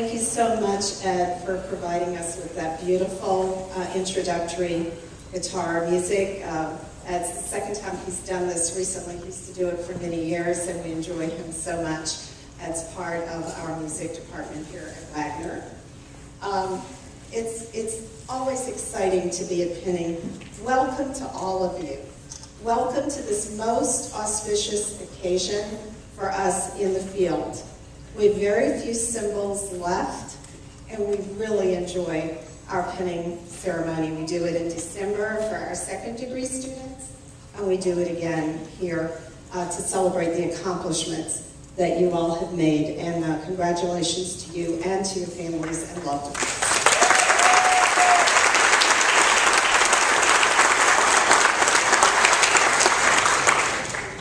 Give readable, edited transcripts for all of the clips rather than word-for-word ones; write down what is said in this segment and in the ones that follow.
Thank you so much, Ed, for providing us with that beautiful introductory guitar music. Ed's the second time he's done this recently. He used to do it for many years, and we enjoy him so much as part of our music department here at Wagner. It's always exciting to be at Penning. Welcome to all of you. Welcome to this most auspicious occasion for us in the field. We have very few symbols left, and we really enjoy our pinning ceremony. We do it in December for our second degree students, and we do it again here to celebrate the accomplishments that you all have made. And congratulations to you and to your families and loved ones.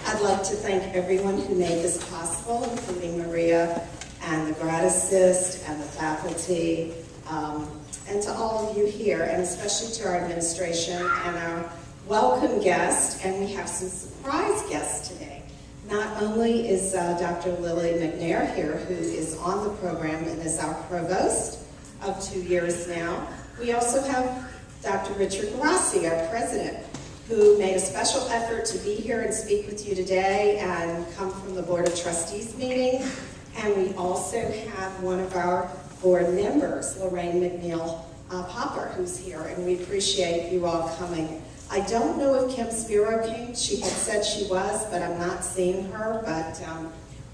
I'd like to thank everyone who made this possible, including Maria and the grad assist and the faculty, and to all of you here, and especially to our administration and our welcome guest. And we have some surprise guests today. Not only is Dr. Lily McNair here, who is on the program and is our provost of 2 years now, we also have Dr. Richard Grassi, our president, who made a special effort to be here and speak with you today and come from the Board of Trustees meeting. And we also have one of our board members, Lorraine McNeil Popper, who's here, and we appreciate you all coming. I don't know if Kim Spiro came. She had said she was, but I'm not seeing her. But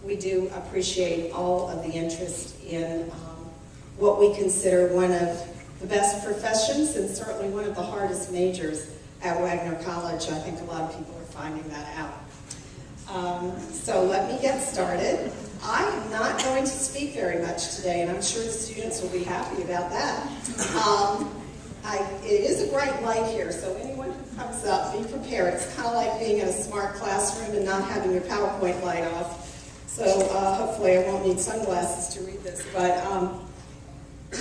we do appreciate all of the interest in what we consider one of the best professions and certainly one of the hardest majors at Wagner College. I think a lot of people are finding that out. So let me get started. I am not going to speak very much today, and I'm sure the students will be happy about that. It is a bright light here, so anyone who comes up, be prepared. It's kind of like being in a smart classroom and not having your PowerPoint light off. So hopefully I won't need sunglasses to read this. But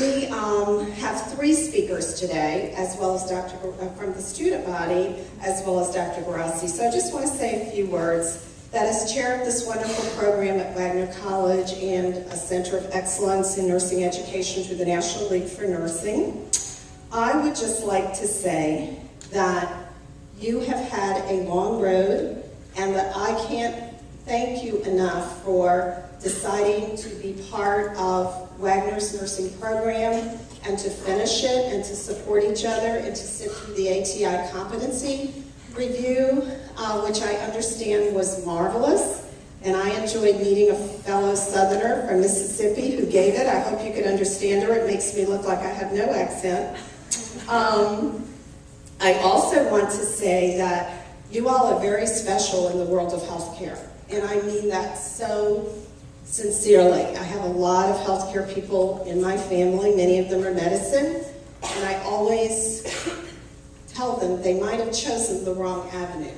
we have 3 speakers today, as well as from the student body, as well as Dr. Grassi. So I just want to say a few words. That as chair of this wonderful program at Wagner College and a Center of Excellence in Nursing Education through the National League for Nursing, I would just like to say that you have had a long road, and that I can't thank you enough for deciding to be part of Wagner's nursing program and to finish it and to support each other and to sit through the ATI competency review, which I understand was marvelous. And I enjoyed meeting a fellow Southerner from Mississippi who gave it. I hope you could understand her. It makes me look like I have no accent. I also want to say that you all are very special in the world of healthcare. And I mean that so sincerely. I have a lot of healthcare people in my family. Many of them are medicine. And I always tell them they might have chosen the wrong avenue.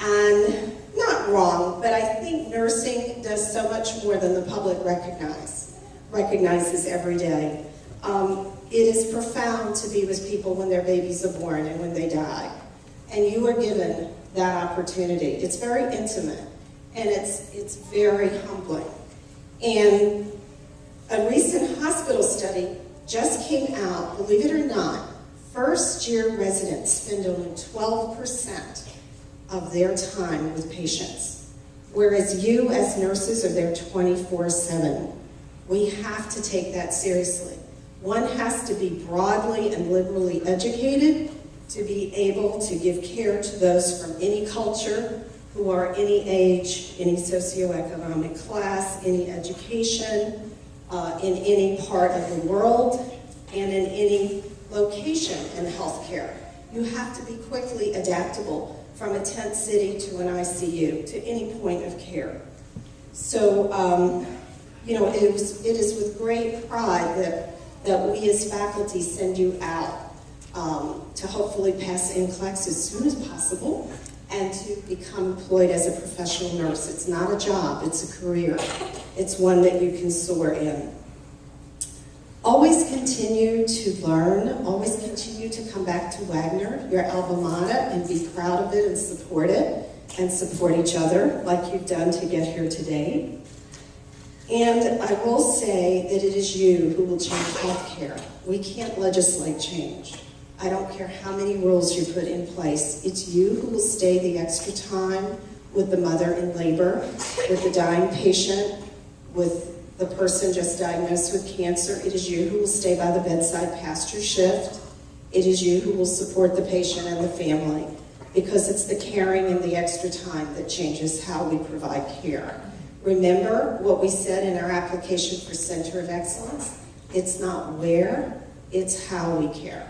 And not wrong, but I think nursing does so much more than the public recognizes every day. It is profound to be with people when their babies are born and when they die. And you are given that opportunity. It's very intimate, and it's very humbling. And a recent hospital study just came out, believe it or not, first-year residents spend only 12% of their time with patients, whereas you as nurses are there 24/7. We have to take that seriously. One has to be broadly and liberally educated to be able to give care to those from any culture, who are any age, any socioeconomic class, any education, in any part of the world, and in any location in healthcare. You have to be quickly adaptable from a tent city to an ICU, to any point of care. So, you know, it is with great pride that we as faculty send you out to hopefully pass NCLEX as soon as possible and to become employed as a professional nurse. It's not a job, it's a career. It's one that you can soar in. Always continue to learn, always continue to come back to Wagner, your alma mater, and be proud of it and support each other like you've done to get here today. And I will say that it is you who will change healthcare. We can't legislate change. I don't care how many rules you put in place. It's you who will stay the extra time with the mother in labor, with the dying patient, with the person just diagnosed with cancer. It is you who will stay by the bedside past your shift. It is you who will support the patient and the family, because it's the caring and the extra time that changes how we provide care. Remember what we said in our application for Center of Excellence? It's not where, it's how we care.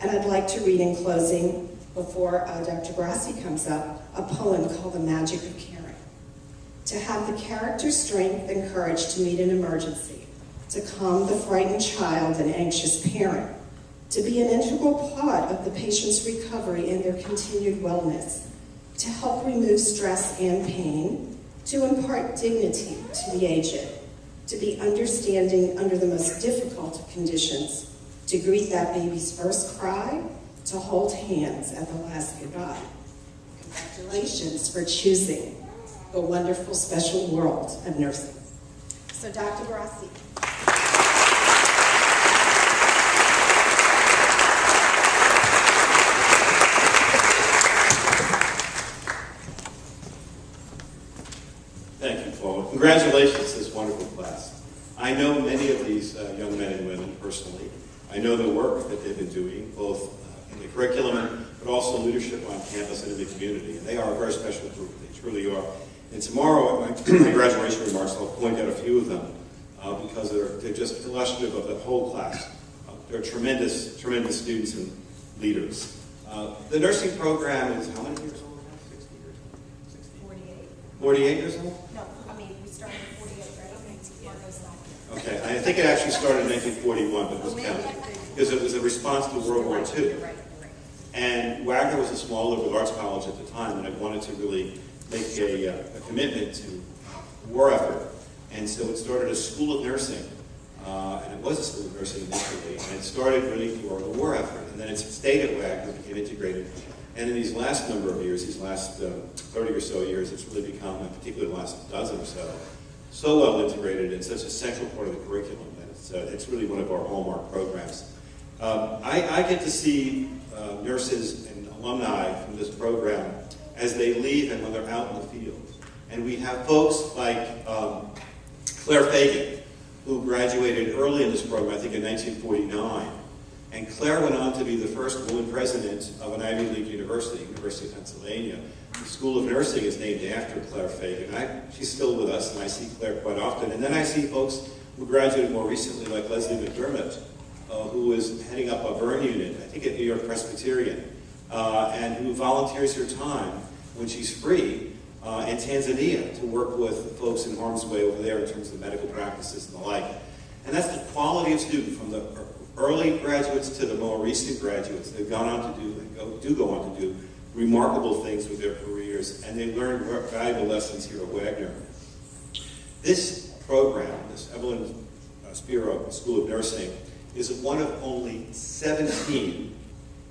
And I'd like to read in closing, before Dr. Grassi comes up, a poem called The Magic of Caring. To have the character, strength, and courage to meet an emergency, to calm the frightened child and anxious parent, to be an integral part of the patient's recovery and their continued wellness, to help remove stress and pain, to impart dignity to the aged, to be understanding under the most difficult of conditions, to greet that baby's first cry, to hold hands at the last goodbye. Congratulations for choosing the wonderful special world of nursing. So Dr. Grassi. Thank you, Paul. Congratulations to this wonderful class. I know many of these young men and women personally. I know the work that they've been doing, both in the curriculum, but also leadership on campus and in the community. And they are a very special group. They truly are. And tomorrow, at my graduation remarks, I'll point out a few of them because they're just illustrative of the whole class. They're tremendous, tremendous students and leaders. The nursing program is how many years old now? 60 years old? 60? 48. 48 years old? No, I mean, we started at 48, right? Okay, I think it actually started in 1941, but it was counted. Because it was a response to World War II. And Wagner was a small liberal arts college at the time, and it wanted to really make a commitment to war effort. And so it started a school of nursing, and it was a school of nursing initially, and it started really for the war effort. And then it stayed at Wagner, became integrated. And in these last number of years, these last 30 or so years, it's really become, particularly the last dozen or so well integrated and such a central part of the curriculum that it's really one of our hallmark programs. I get to see nurses and alumni from this program as they leave and when they're out in the field. And we have folks like Claire Fagan, who graduated early in this program, I think in 1949. And Claire went on to be the first woman president of an Ivy League university, University of Pennsylvania. The School of Nursing is named after Claire Fagan. She's still with us, and I see Claire quite often. And then I see folks who graduated more recently, like Leslie McDermott, who is heading up a burn unit, I think at New York Presbyterian, and who volunteers her time when she's free in Tanzania to work with folks in harm's way over there in terms of medical practices and the like. And that's the quality of student from the early graduates to the more recent graduates. They've gone on to do and go on to do remarkable things with their careers, and they learn valuable lessons here at Wagner. This program, this Evelyn Spiro School of Nursing, is one of only 17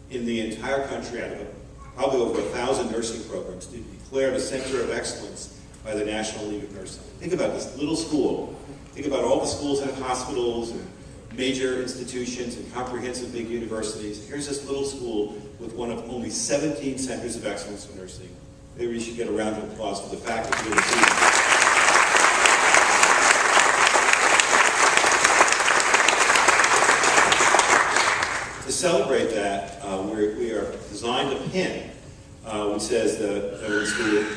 in the entire country, out of probably over 1,000 nursing programs, to be declared a Center of Excellence by the National League of Nursing. Think about this little school. Think about all the schools and hospitals and major institutions and comprehensive big universities. Here's this little school with one of only 17 centers of excellence in nursing. Maybe we should get a round of applause for the faculty and the students. To celebrate that, we are designed a pin which says the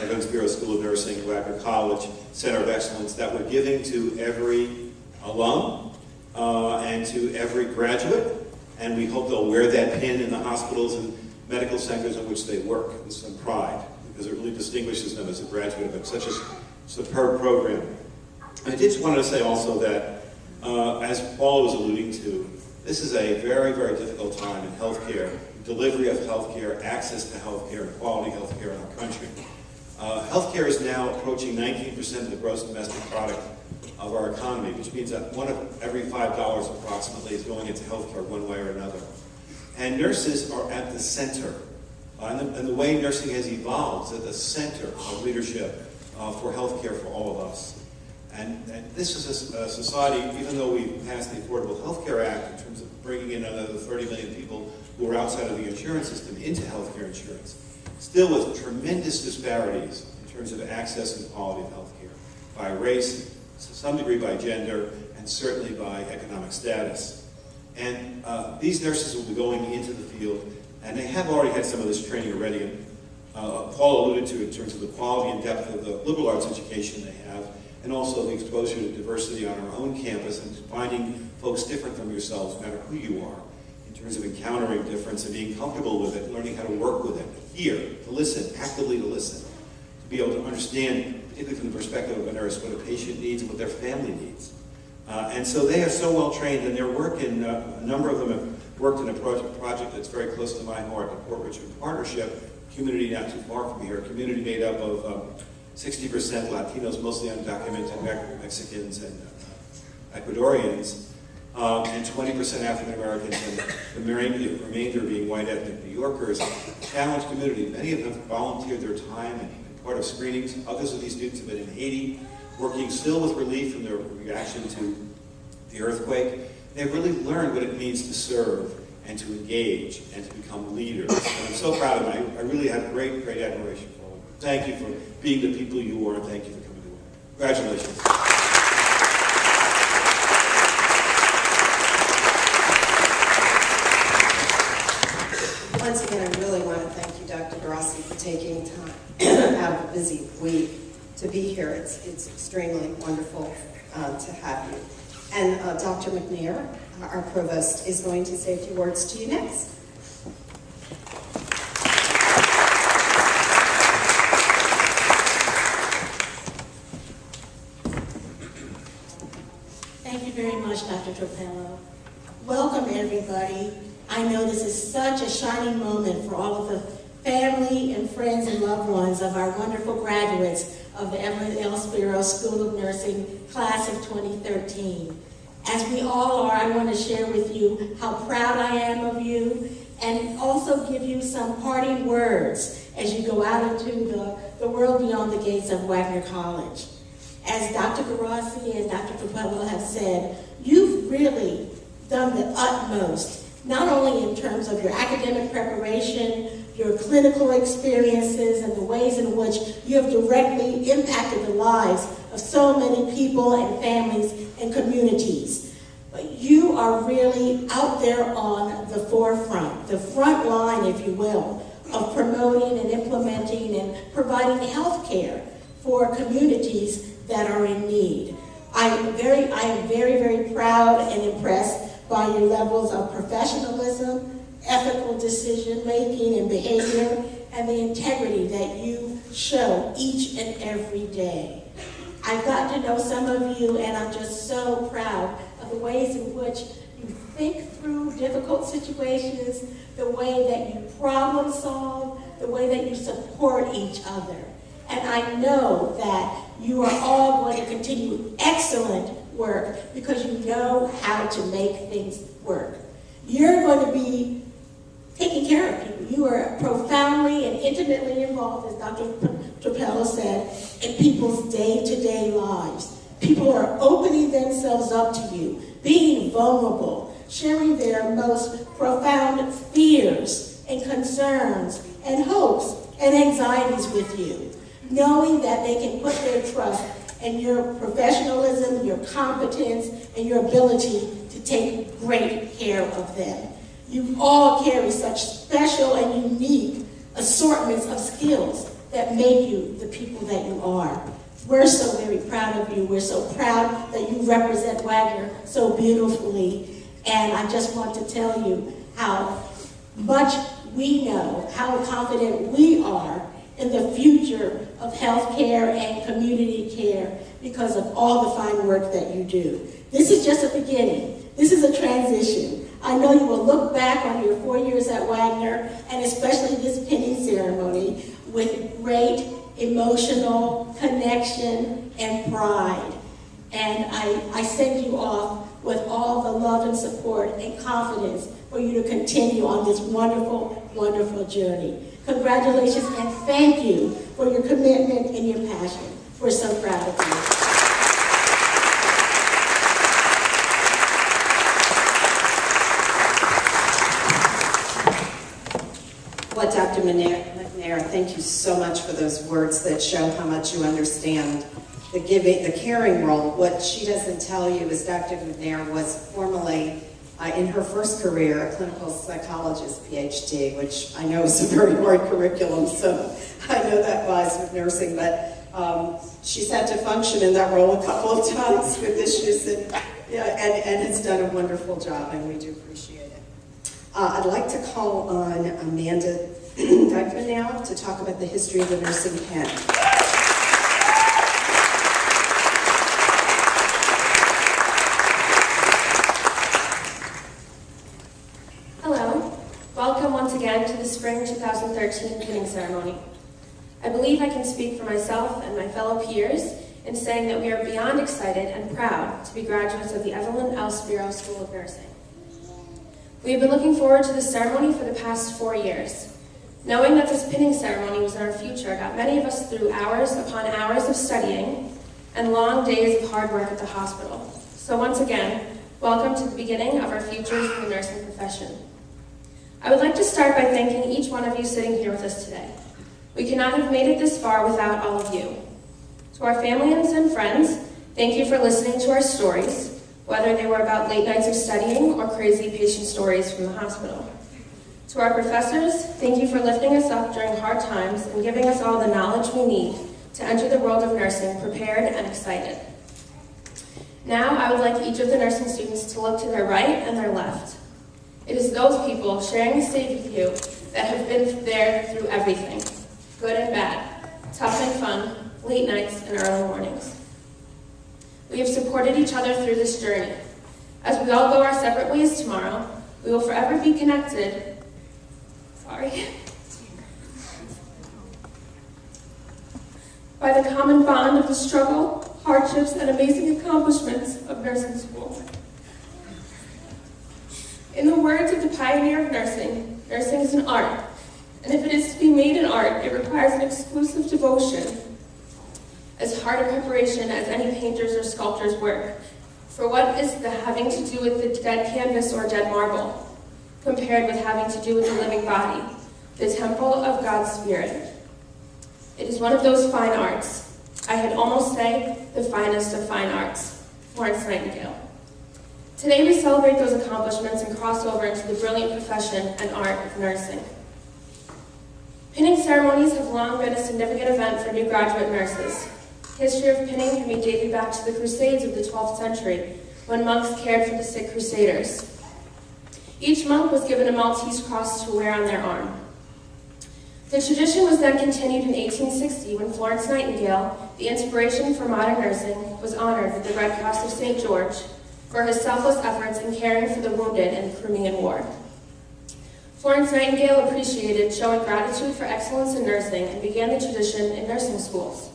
Evelyn Spiro School of Nursing, Wagner College, Center of Excellence, that we're giving to every alum and to every graduate, and we hope they'll wear that pin in the hospitals and medical centers in which they work with some pride, because it really distinguishes them as a graduate of such a superb program. I did want to say also that, as Paul was alluding to, this is a very, very difficult time in healthcare, delivery of healthcare, access to healthcare, and quality healthcare in our country. Healthcare is now approaching 19% of the gross domestic product of our economy, which means that one of every $5 approximately is going into healthcare one way or another. And nurses are at the center. And the way nursing has evolved is at the center of leadership for healthcare for all of us. And this is a society, even though we passed the Affordable Health Care Act in terms of bringing in another 30 million people who are outside of the insurance system into healthcare insurance, still with tremendous disparities in terms of access and quality of healthcare by race, to some degree by gender, and certainly by economic status. And these nurses will be going into the field, and they have already had some of this training already. And Paul alluded to in terms of the quality and depth of the liberal arts education they have, and also the exposure to diversity on our own campus and finding folks different from yourselves, no matter who you are, in terms of encountering difference and being comfortable with it, learning how to work with it, to hear, to listen, actively to listen, to be able to understand, particularly from the perspective of a nurse, what a patient needs and what their family needs. And so they are so well trained, and their work in, a number of them have worked in a project that's very close to my heart, the Port Richmond Partnership, community not too far from here, a community made up of 60% Latinos, mostly undocumented Mexicans and Ecuadorians, and 20% African Americans, and the remainder being white ethnic New Yorkers. A challenged community. Many of them have volunteered their time and been part of screenings. Others of these students have been in Haiti, working still with relief from their reaction to the earthquake. They've really learned what it means to serve and to engage and to become leaders. And I'm so proud of them. I really have great, great admiration for them. Thank you for being the people you are, and thank you for coming to work. Congratulations. Once again, I really want to thank you, Dr. Grassi, for taking time out of a busy week to be here. It's extremely wonderful to have you. And Dr. McNair, our Provost, is going to say a few words to you next. Thank you very much, Dr. Tropello. Welcome, everybody. I know this is such a shining moment for all of the family and friends and loved ones of our wonderful graduates of the Evelyn L. Spiro School of Nursing class of 2013. As we all are, I want to share with you how proud I am of you, and also give you some parting words as you go out into the world beyond the gates of Wagner College. As Dr. Grassi and Dr. Tropello have said, you've really done the utmost, not only in terms of your academic preparation, your clinical experiences, and the ways in which you have directly impacted the lives of so many people and families and communities. But you are really out there on the forefront, the front line, if you will, of promoting and implementing and providing health care for communities that are in need. I am very, very proud and impressed by your levels of professionalism, ethical decision-making and behavior, and the integrity that you show each and every day. I've gotten to know some of you, and I'm just so proud of the ways in which you think through difficult situations, the way that you problem solve, the way that you support each other. And I know that you are all going to continue excellent work because you know how to make things work. You're going to be taking care of people. You are profoundly and intimately involved, as Dr. Tropello said, in people's day-to-day lives. People are opening themselves up to you, being vulnerable, sharing their most profound fears and concerns and hopes and anxieties with you, knowing that they can put their trust in your professionalism, your competence, and your ability to take great care of them. You all carry such special and unique assortments of skills that make you the people that you are. We're so very proud of you. We're so proud that you represent Wagner so beautifully. And I just want to tell you how much we know, how confident we are in the future of healthcare and community care because of all the fine work that you do. This is just a beginning. This is a transition. I know you will look back on your 4 years at Wagner, and especially this pinning ceremony, with great emotional connection and pride. And I send you off with all the love and support and confidence for you to continue on this wonderful, wonderful journey. Congratulations and thank you for your commitment and your passion. We're so proud of you. Well, Dr. McNair, thank you so much for those words that show how much you understand the caring role. What she doesn't tell you is Dr. McNair was formerly, in her first career, a clinical psychologist PhD, which I know is a very hard curriculum, so I know that lies with nursing, but she's had to function in that role a couple of times with issues, and has done a wonderful job, and we do appreciate it. I'd like to call on Amanda Wagner now to talk about the history of the nursing pen. Hello. Welcome once again to the Spring 2013 pinning ceremony. I believe I can speak for myself and my fellow peers in saying that we are beyond excited and proud to be graduates of the Evelyn Spiro School of Nursing. We have been looking forward to this ceremony for the past 4 years. Knowing that this pinning ceremony was in our future got many of us through hours upon hours of studying and long days of hard work at the hospital. So once again, welcome to the beginning of our futures in the nursing profession. I would like to start by thanking each one of you sitting here with us today. We could not have made it this far without all of you. To our families and friends, thank you for listening to our stories, whether they were about late nights of studying or crazy patient stories from the hospital. To our professors, thank you for lifting us up during hard times and giving us all the knowledge we need to enter the world of nursing prepared and excited. Now, I would like each of the nursing students to look to their right and their left. It is those people sharing the stage with you that have been there through everything, good and bad, tough and fun, late nights and early mornings. We have supported each other through this journey. As we all go our separate ways tomorrow, we will forever be connected by the common bond of the struggle, hardships, and amazing accomplishments of nursing school. In the words of the pioneer of nursing, nursing is an art, and if it is to be made an art, it requires an exclusive devotion, as hard a preparation as any painter's or sculptor's work. For what is the having to do with the dead canvas or dead marble, compared with having to do with the living body, the temple of God's Spirit? It is one of those fine arts. I had almost say the finest of fine arts, Florence Nightingale. Today we celebrate those accomplishments and cross over into the brilliant profession and art of nursing. Pinning ceremonies have long been a significant event for new graduate nurses. History of pinning can be dated back to the Crusades of the 12th century, when monks cared for the sick crusaders. Each monk was given a Maltese cross to wear on their arm. The tradition was then continued in 1860 when Florence Nightingale, the inspiration for modern nursing, was honored with the Red Cross of St. George for his selfless efforts in caring for the wounded in the Crimean War. Florence Nightingale appreciated showing gratitude for excellence in nursing and began the tradition in nursing schools.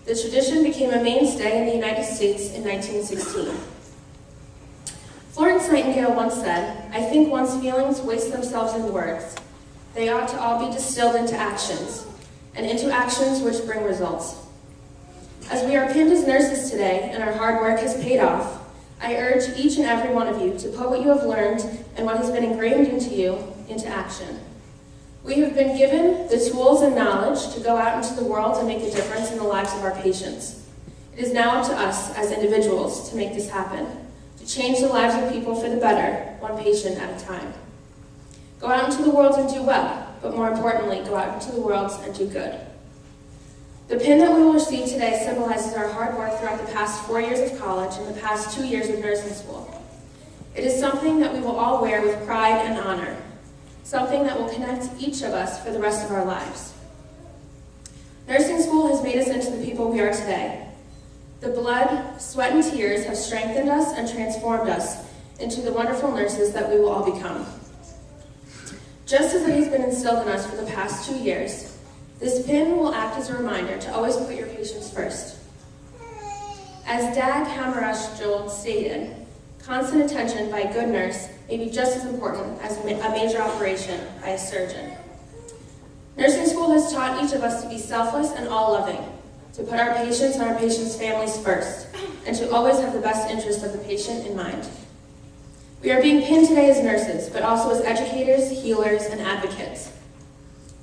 The tradition became a mainstay in the United States in 1916. Florence Nightingale once said, "I think one's feelings waste themselves in words. They ought to all be distilled into actions, and into actions which bring results." As we are pinned as nurses today and our hard work has paid off, I urge each and every one of you to put what you have learned and what has been ingrained into you into action. We have been given the tools and knowledge to go out into the world and make a difference in the lives of our patients. It is now up to us as individuals to make this happen, to change the lives of people for the better, one patient at a time. Go out into the world and do well, but more importantly, go out into the world and do good. The pin that we will receive today symbolizes our hard work throughout the past 4 years of college and the past 2 years of nursing school. It is something that we will all wear with pride and honor, something that will connect each of us for the rest of our lives. Nursing school has made us into the people we are today. The blood, sweat, and tears have strengthened us and transformed us into the wonderful nurses that we will all become. Just as it has been instilled in us for the past 2 years, this pin will act as a reminder to always put your patients first. As Dag Hammarskjöld stated, constant attention by a good nurse may be just as important as a major operation by a surgeon. Nursing school has taught each of us to be selfless and all-loving, to put our patients and our patients' families first, and to always have the best interest of the patient in mind. We are being pinned today as nurses, but also as educators, healers, and advocates.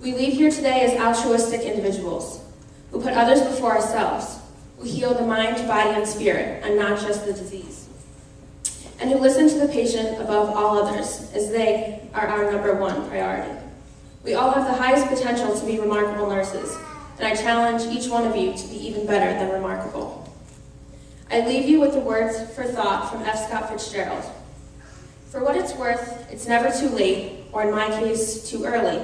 We leave here today as altruistic individuals who put others before ourselves, who heal the mind, body, and spirit, and not just the disease, and who listen to the patient above all others, as they are our #1 priority. We all have the highest potential to be remarkable nurses, and I challenge each one of you to be even better than remarkable. I leave you with the words for thought from F. Scott Fitzgerald. For what it's worth, it's never too late, or in my case, too early,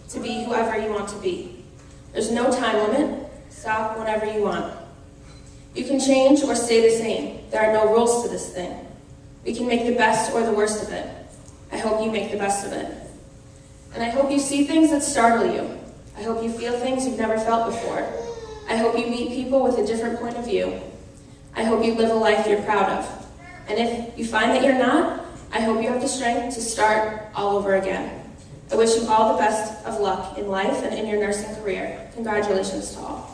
to be whoever you want to be. There's no time limit. Stop whenever you want. You can change or stay the same. There are no rules to this thing. We can make the best or the worst of it. I hope you make the best of it. And I hope you see things that startle you. I hope you feel things you've never felt before. I hope you meet people with a different point of view. I hope you live a life you're proud of. And if you find that you're not, I hope you have the strength to start all over again. I wish you all the best of luck in life and in your nursing career. Congratulations to all.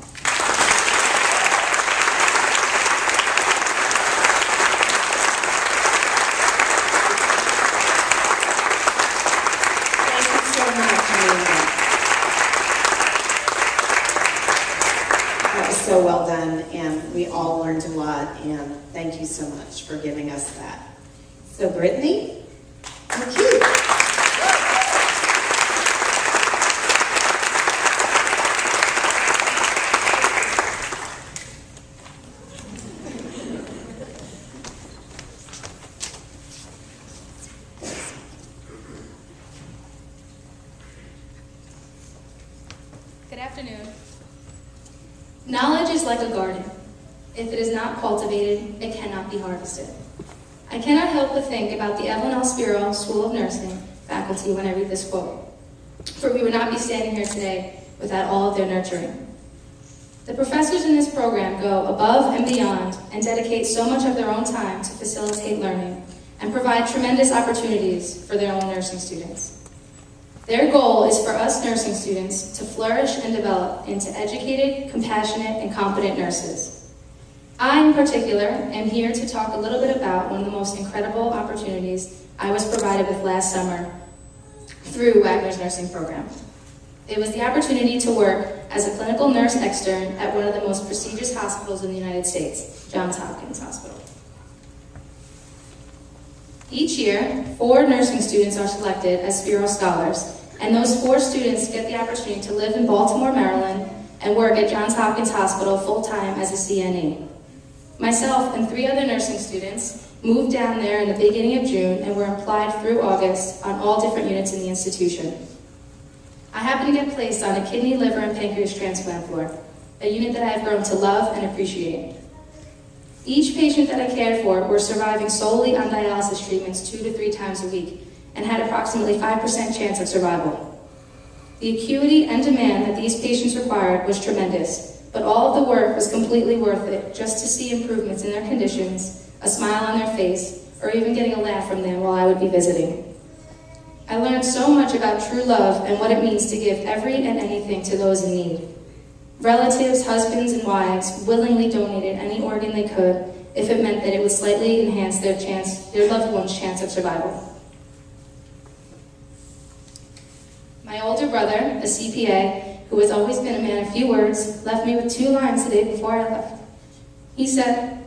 That was so well done, and we all learned a lot, and thank you so much for giving us that. So Brittany, thank you. Good afternoon. Knowledge is like a garden. If it is not cultivated, it cannot be harvested. I cannot help but think about the Evelyn Spiro School of Nursing faculty when I read this quote, for we would not be standing here today without all of their nurturing. The professors in this program go above and beyond and dedicate so much of their own time to facilitate learning and provide tremendous opportunities for their own nursing students. Their goal is for us nursing students to flourish and develop into educated, compassionate, and competent nurses. I, in particular, am here to talk a little bit about one of the most incredible opportunities I was provided with last summer through Wagner's nursing program. It was the opportunity to work as a clinical nurse extern at one of the most prestigious hospitals in the United States, Johns Hopkins Hospital. Each year, 4 nursing students are selected as Spiro Scholars, and those 4 students get the opportunity to live in Baltimore, Maryland, and work at Johns Hopkins Hospital full-time as a CNE. Myself and 3 other nursing students moved down there in the beginning of June and were employed through August on all different units in the institution. I happened to get placed on a kidney, liver, and pancreas transplant floor, a unit that I have grown to love and appreciate. Each patient that I cared for were surviving solely on dialysis treatments 2 to 3 times a week and had approximately 5% chance of survival. The acuity and demand that these patients required was tremendous, but all of the work was completely worth it just to see improvements in their conditions, a smile on their face, or even getting a laugh from them while I would be visiting. I learned so much about true love and what it means to give every and anything to those in need. Relatives, husbands, and wives willingly donated any organ they could if it meant that it would slightly enhance their loved one's chance of survival. My older brother, a CPA, who has always been a man of few words, left me with 2 lines the day before I left. He said,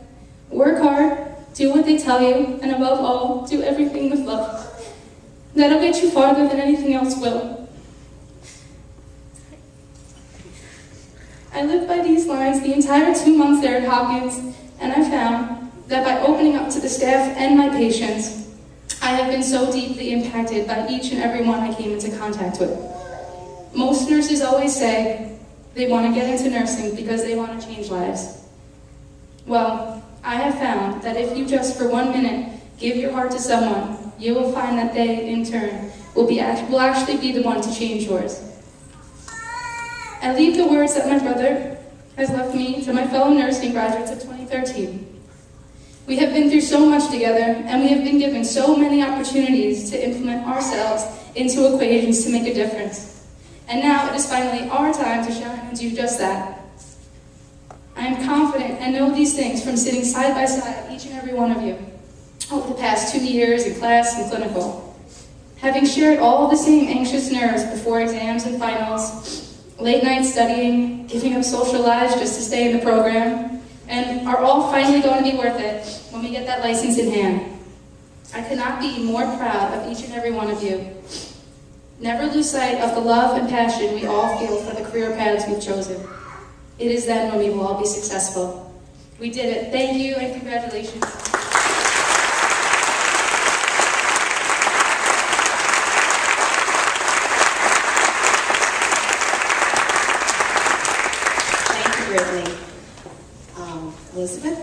"Work hard, do what they tell you, and above all, do everything with love. That'll get you farther than anything else will." I lived by these lines the entire 2 months there at Hopkins, and I found that by opening up to the staff and my patients, I have been so deeply impacted by each and every one I came into contact with. Most nurses always say they want to get into nursing because they want to change lives. Well, I have found that if you just for 1 minute give your heart to someone, you will find that they, in turn, will actually be the one to change yours. I leave the words that my brother has left me to my fellow nursing graduates of 2013. We have been through so much together, and we have been given so many opportunities to implement ourselves into equations to make a difference. And now it is finally our time to shine and do just that. I am confident and know these things from sitting side by side with each and every one of you over the past 2 years in class and clinical. Having shared all of the same anxious nerves before exams and finals, late night studying, giving up social lives just to stay in the program, and are all finally going to be worth it when we get that license in hand. I could not be more proud of each and every one of you. Never lose sight of the love and passion we all feel for the career paths we've chosen. It is then when we will all be successful. We did it. Thank you and congratulations. Brittany. Elizabeth?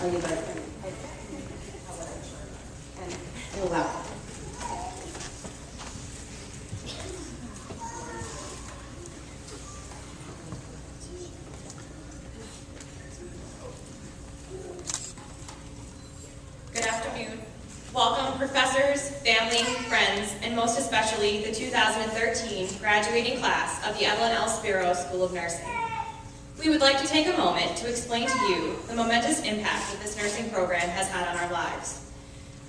Are you ready? And you're welcome. Good afternoon. Welcome, professors, family, friends, and most especially the 2013 graduating class of the Evelyn Spiro School of Nursing. We would like to take a moment to explain to you the momentous impact that this nursing program has had on our lives.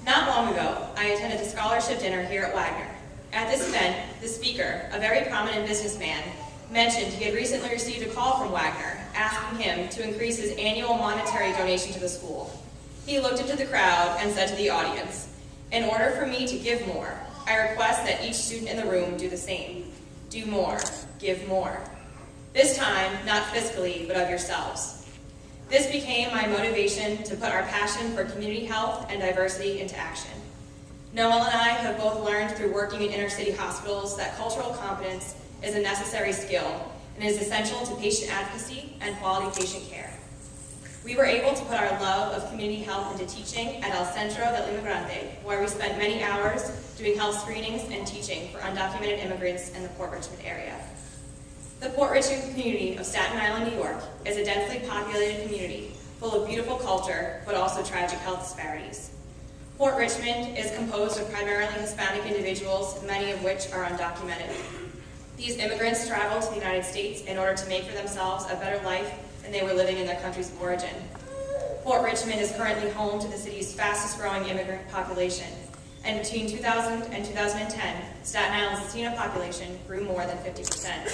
Not long ago, I attended a scholarship dinner here at Wagner. At this event, the speaker, a very prominent businessman, mentioned he had recently received a call from Wagner asking him to increase his annual monetary donation to the school. He looked into the crowd and said to the audience, "In order for me to give more, I request that each student in the room do the same. Do more, give more. This time, not fiscally, but of yourselves." This became my motivation to put our passion for community health and diversity into action. Noel and I have both learned through working in inner city hospitals that cultural competence is a necessary skill and is essential to patient advocacy and quality patient care. We were able to put our love of community health into teaching at El Centro del Inmigrante, where we spent many hours doing health screenings and teaching for undocumented immigrants in the Port Richmond area. The Port Richmond community of Staten Island, New York is a densely populated community full of beautiful culture, but also tragic health disparities. Port Richmond is composed of primarily Hispanic individuals, many of which are undocumented. These immigrants travel to the United States in order to make for themselves a better life than they were living in their countries of origin. Port Richmond is currently home to the city's fastest growing immigrant population, and between 2000 and 2010, Staten Island's Latino population grew more than 50%.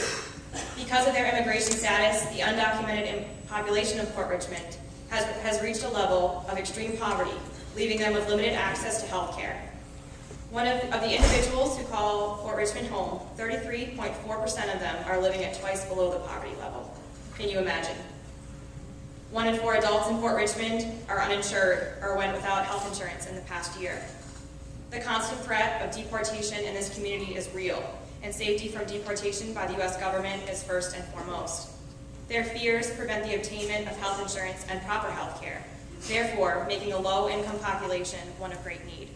Because of their immigration status, the undocumented population of Port Richmond has reached a level of extreme poverty, leaving them with limited access to health care. One of the individuals who call Port Richmond home, 33.4% of them are living at twice below the poverty level. Can you imagine? 1 in 4 adults in Port Richmond are uninsured or went without health insurance in the past year. The constant threat of deportation in this community is real, and safety from deportation by the U.S. government is first and foremost. Their fears prevent the obtainment of health insurance and proper health care, therefore making a low-income population one of great need.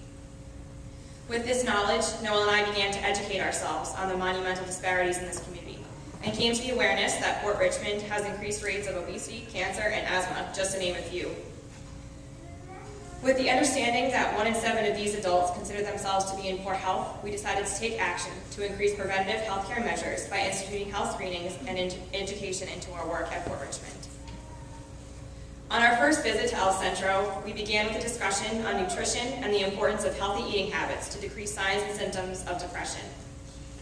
With this knowledge, Noel and I began to educate ourselves on the monumental disparities in this community, and came to the awareness that Port Richmond has increased rates of obesity, cancer, and asthma, just to name a few. With the understanding that 1 in 7 of these adults consider themselves to be in poor health, we decided to take action to increase preventative health care measures by instituting health screenings and education into our work at Port Richmond. On our first visit to El Centro, we began with a discussion on nutrition and the importance of healthy eating habits to decrease signs and symptoms of depression.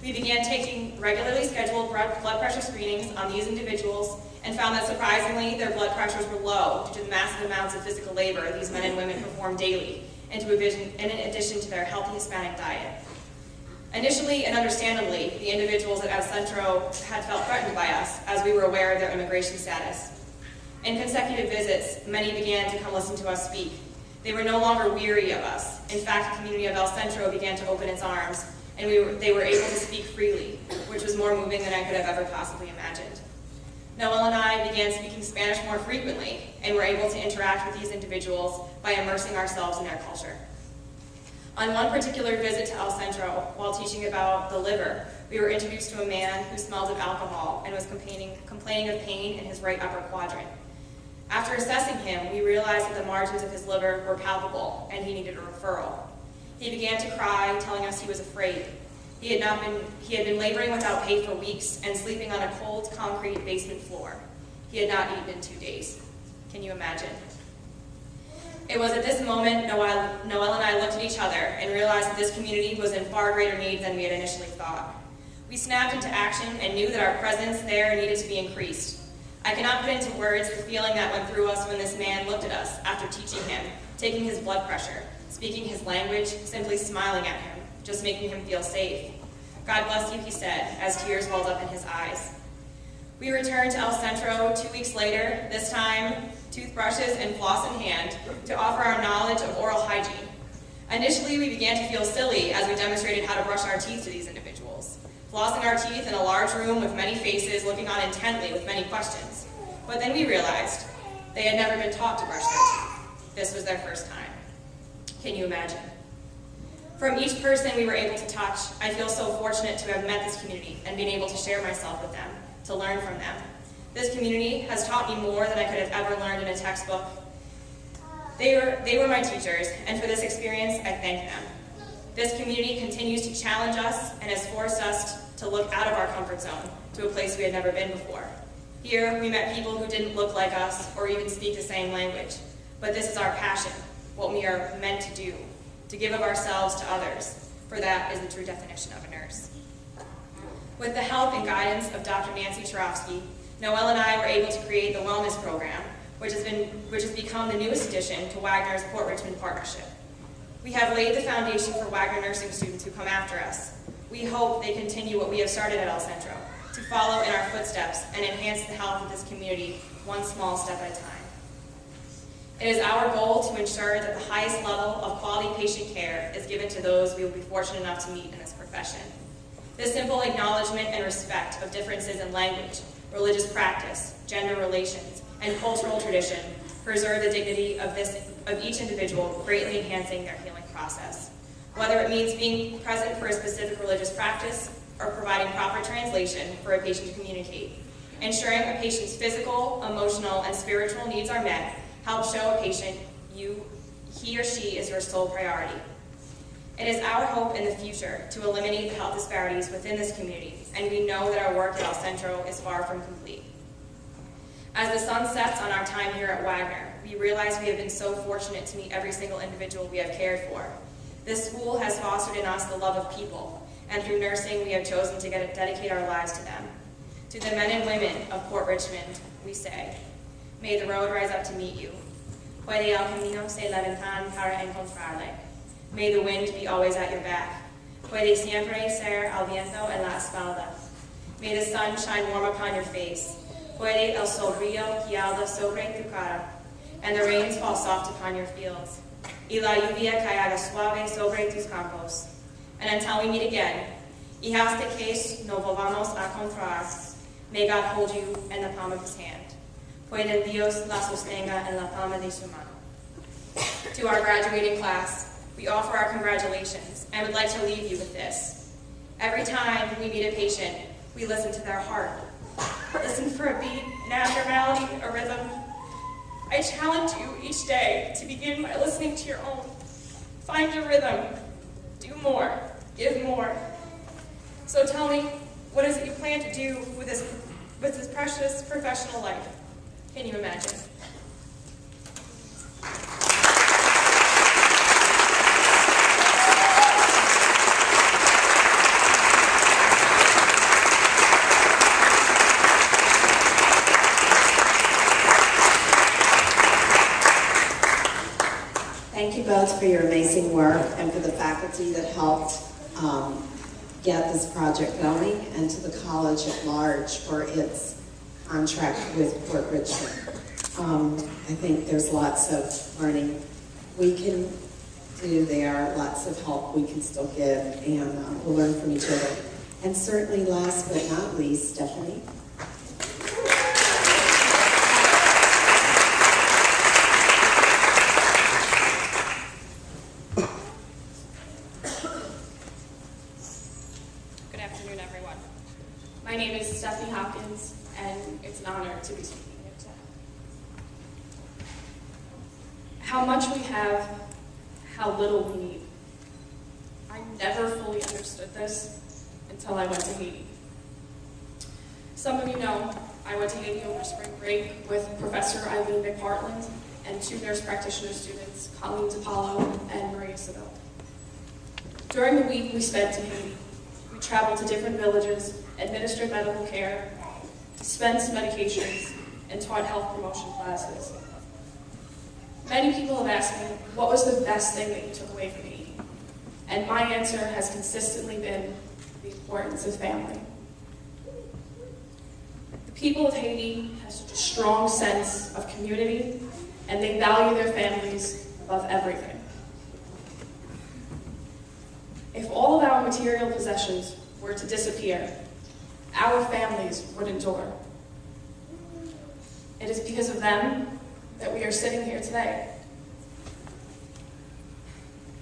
We began taking regularly scheduled blood pressure screenings on these individuals and found that surprisingly their blood pressures were low due to the massive amounts of physical labor these men and women perform daily, in addition to their healthy Hispanic diet. Initially and understandably, the individuals at El Centro had felt threatened by us as we were aware of their immigration status. In consecutive visits, many began to come listen to us speak. They were no longer weary of us. In fact, the community of El Centro began to open its arms, and they were able to speak freely, which was more moving than I could have ever possibly imagined. Noel and I began speaking Spanish more frequently, and were able to interact with these individuals by immersing ourselves in their culture. On one particular visit to El Centro, while teaching about the liver, we were introduced to a man who smelled of alcohol and was complaining of pain in his right upper quadrant. After assessing him, we realized that the margins of his liver were palpable and he needed a referral. He began to cry, telling us he was afraid. He had been laboring without pay for weeks and sleeping on a cold concrete basement floor. He had not eaten in 2 days. Can you imagine? It was at this moment Noelle and I looked at each other and realized that this community was in far greater need than we had initially thought. We snapped into action and knew that our presence there needed to be increased. I cannot put into words the feeling that went through us when this man looked at us after teaching him, taking his blood pressure, speaking his language, simply smiling at him, just making him feel safe. God bless you, he said, as tears welled up in his eyes. We returned to El Centro 2 weeks later, this time toothbrushes and floss in hand, to offer our knowledge of oral hygiene. Initially, we began to feel silly as we demonstrated how to brush our teeth to these individuals, flossing our teeth in a large room with many faces looking on intently with many questions. But then we realized they had never been taught to brush their teeth. This was their first time. Can you imagine? From each person we were able to touch, I feel so fortunate to have met this community and been able to share myself with them, to learn from them. This community has taught me more than I could have ever learned in a textbook. They were my teachers, and for this experience, I thank them. This community continues to challenge us and has forced us to look out of our comfort zone to a place we had never been before. Here, we met people who didn't look like us or even speak the same language. But this is our passion, what we are meant to do, to give of ourselves to others, for that is the true definition of a nurse. With the help and guidance of Dr. Nancy Charovsky, Noelle and I were able to create the Wellness Program, which has become the newest addition to Wagner's Port Richmond partnership. We have laid the foundation for Wagner nursing students who come after us. We hope they continue what we have started at El Centro, to follow in our footsteps and enhance the health of this community one small step at a time. It is our goal to ensure that the highest level of quality patient care is given to those we will be fortunate enough to meet in this profession. This simple acknowledgement and respect of differences in language, religious practice, gender relations, and cultural tradition preserve the dignity of each individual, greatly enhancing their healing process. Whether it means being present for a specific religious practice or providing proper translation for a patient to communicate. Ensuring a patient's physical, emotional, and spiritual needs are met helps show a patient he or she is your sole priority. It is our hope in the future to eliminate the health disparities within this community, and we know that our work at El Centro is far from complete. As the sun sets on our time here at Wagner, we realize we have been so fortunate to meet every single individual we have cared for. This school has fostered in us the love of people, and through nursing we have chosen to dedicate our lives to them. To the men and women of Port Richmond, we say, may the road rise up to meet you. Puede el camino se levantar para encontrarle. May the wind be always at your back. Puede siempre ser al viento en la espalda. May the sun shine warm upon your face. Puede el sol guialda sobre tu cara. And the rains fall soft upon your fields. Y la lluvia caiga suave sobre tus campos. And until we meet again, y hasta que nos volvamos a encontrar, may God hold you in the palm of his hand. Puede Dios la sostenga en la palma de su mano. To our graduating class, we offer our congratulations and would like to leave you with this. Every time we meet a patient, we listen to their heart. Listen for a beat, an abnormality, a rhythm. I challenge you each day to begin by listening to your own. Find your rhythm. Do more. Give more. So tell me, what is it you plan to do with this precious professional life? Can you imagine? Thank you both for your amazing work and for the faculty that helped get this project going, and to the college at large for its contract with Port Richmond. I think there's lots of learning we can do there, lots of help we can still give, and we'll learn from each other. And certainly last but not least, Stephanie. Good afternoon, everyone. My name is Stephanie Hopkins, and it's an honor to be speaking here today. How much we have, how little we need. I never fully understood this until I went to Haiti. Some of you know I went to Haiti over spring break with Professor Evelyn McPartland, and 2 nurse practitioner students, Colleen DePaulo and Maria Seville. During the week we spent in Haiti, we traveled to different villages, administered medical care, dispensed medications, and taught health promotion classes. Many people have asked me, what was the best thing that you took away from Haiti? And my answer has consistently been the importance of family. The people of Haiti have such a strong sense of community, and they value their families above everything. If all of our material possessions were to disappear, our families would endure. It is because of them that we are sitting here today.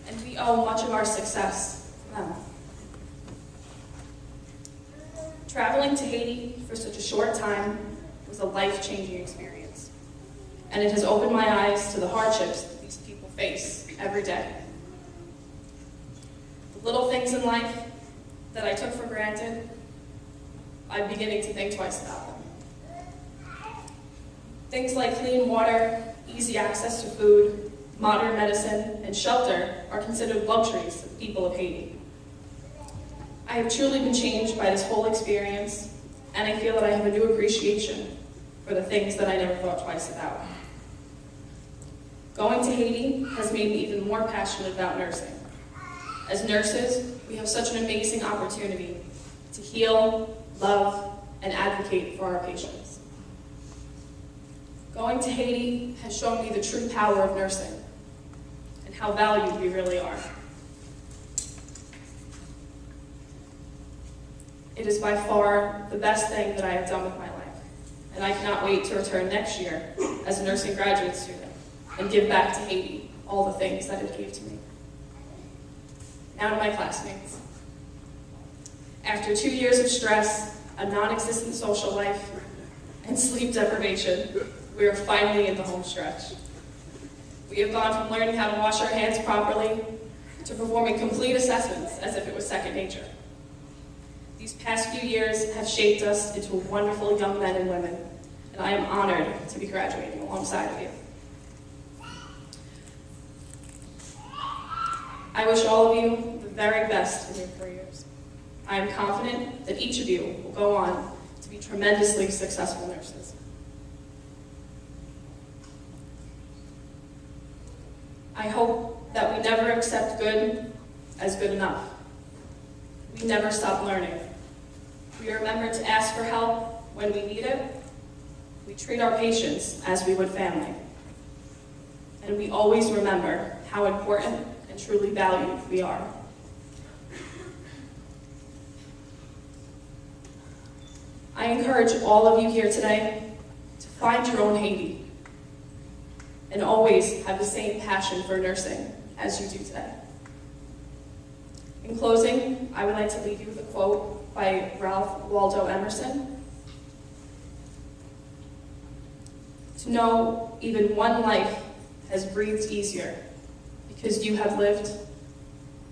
And we owe much of our success to them. Traveling to Haiti for such a short time was a life-changing experience. And it has opened my eyes to the hardships that these people face every day. The little things in life that I took for granted, I'm beginning to think twice about them. Things like clean water, easy access to food, modern medicine, and shelter are considered luxuries of the people of Haiti. I have truly been changed by this whole experience, and I feel that I have a new appreciation for the things that I never thought twice about. Going to Haiti has made me even more passionate about nursing. As nurses, we have such an amazing opportunity to heal, love, and advocate for our patients. Going to Haiti has shown me the true power of nursing and how valued we really are. It is by far the best thing that I have done with my life, and I cannot wait to return next year as a nursing graduate student and give back to Haiti all the things that it gave to me. Now to my classmates. After 2 years of stress, a non-existent social life, and sleep deprivation, we are finally in the home stretch. We have gone from learning how to wash our hands properly to performing complete assessments as if it was second nature. These past few years have shaped us into wonderful young men and women, and I am honored to be graduating alongside of you. I wish all of you the very best in your careers. I am confident that each of you will go on to be tremendously successful nurses. I hope that we never accept good as good enough. We never stop learning. We remember to ask for help when we need it. We treat our patients as we would family. And we always remember how important and truly valued we are. I encourage all of you here today to find your own Haiti and always have the same passion for nursing as you do today. In closing, I would like to leave you with a quote by Ralph Waldo Emerson. To know even one life has breathed easier because you have lived,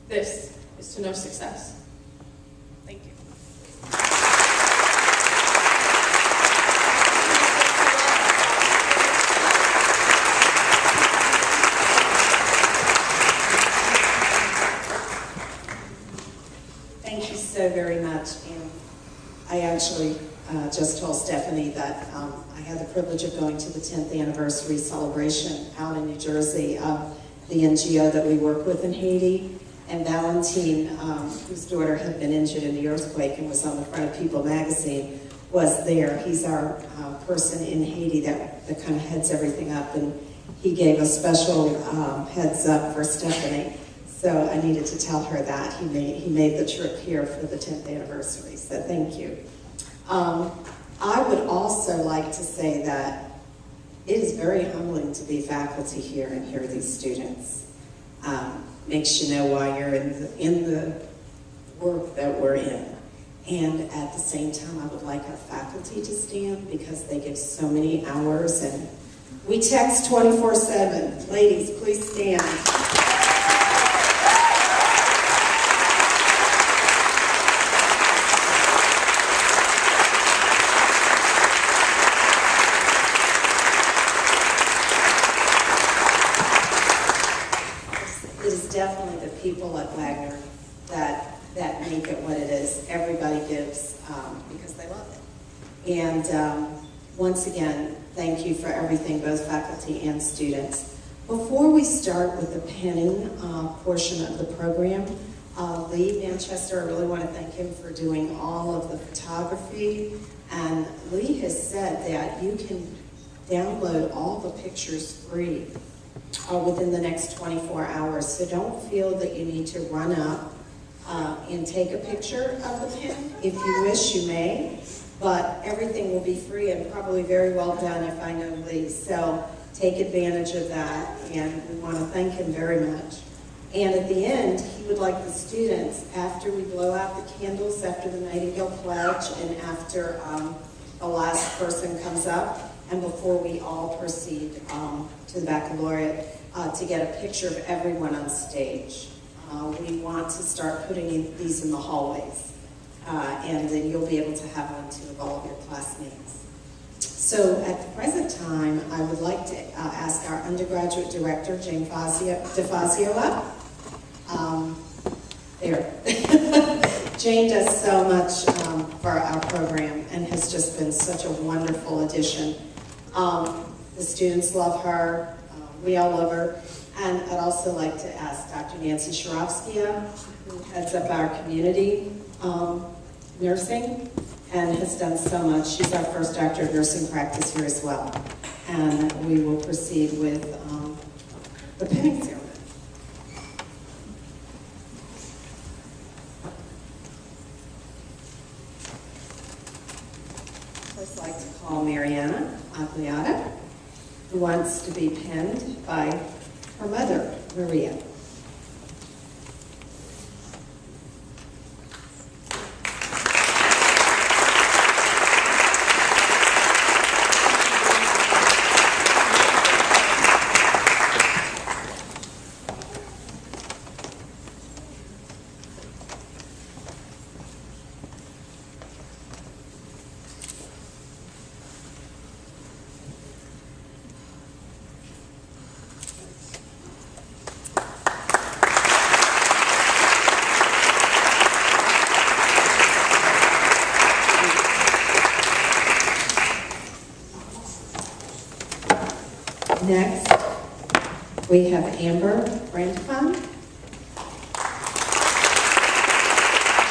this is to know success. Thank you. Thank you so very much. And I actually just told Stephanie that I had the privilege of going to the 10th anniversary celebration out in New Jersey of the NGO that we work with in Haiti. And Valentine, whose daughter had been injured in the earthquake and was on the front of People magazine, was there. He's our person in Haiti that kind of heads everything up, and he gave a special heads up for Stephanie. So I needed to tell her that. He made the trip here for the 10th anniversary, so thank you. I would also like to say that it is very humbling to be faculty here and hear these students. Makes you know why you're in the work that we're in. And at the same time, I would like our faculty to stand because they give so many hours, and we text 24/7. Ladies, please stand. because they love it. And once again, thank you for everything, both faculty and students. Before we start with the pinning portion of the program, Lee Manchester, I really want to thank him for doing all of the photography. And Lee has said that you can download all the pictures free within the next 24 hours. So don't feel that you need to run up and take a picture of the pin. If you wish, you may, but everything will be free and probably very well done if I know Lee. So take advantage of that, and we want to thank him very much. And at the end, he would like the students, after we blow out the candles, after the Nightingale Pledge, and after the last person comes up, and before we all proceed to the baccalaureate, to get a picture of everyone on stage. We want to start putting these in the hallways, and then you'll be able to have one too of all of your classmates. So at the present time, I would like to ask our undergraduate director, Jane DeFazio, up. There. Jane does so much for our program and has just been such a wonderful addition. The students love her, we all love her, and I'd also like to ask Dr. Nancy Sharovskia, who heads up our community nursing and has done so much. She's our first doctor of nursing practice here as well. And we will proceed with the pinning ceremony. I'd like to call Mariana Agliata, who wants to be pinned by her mother, Maria. Next, we have Amber Brandfon.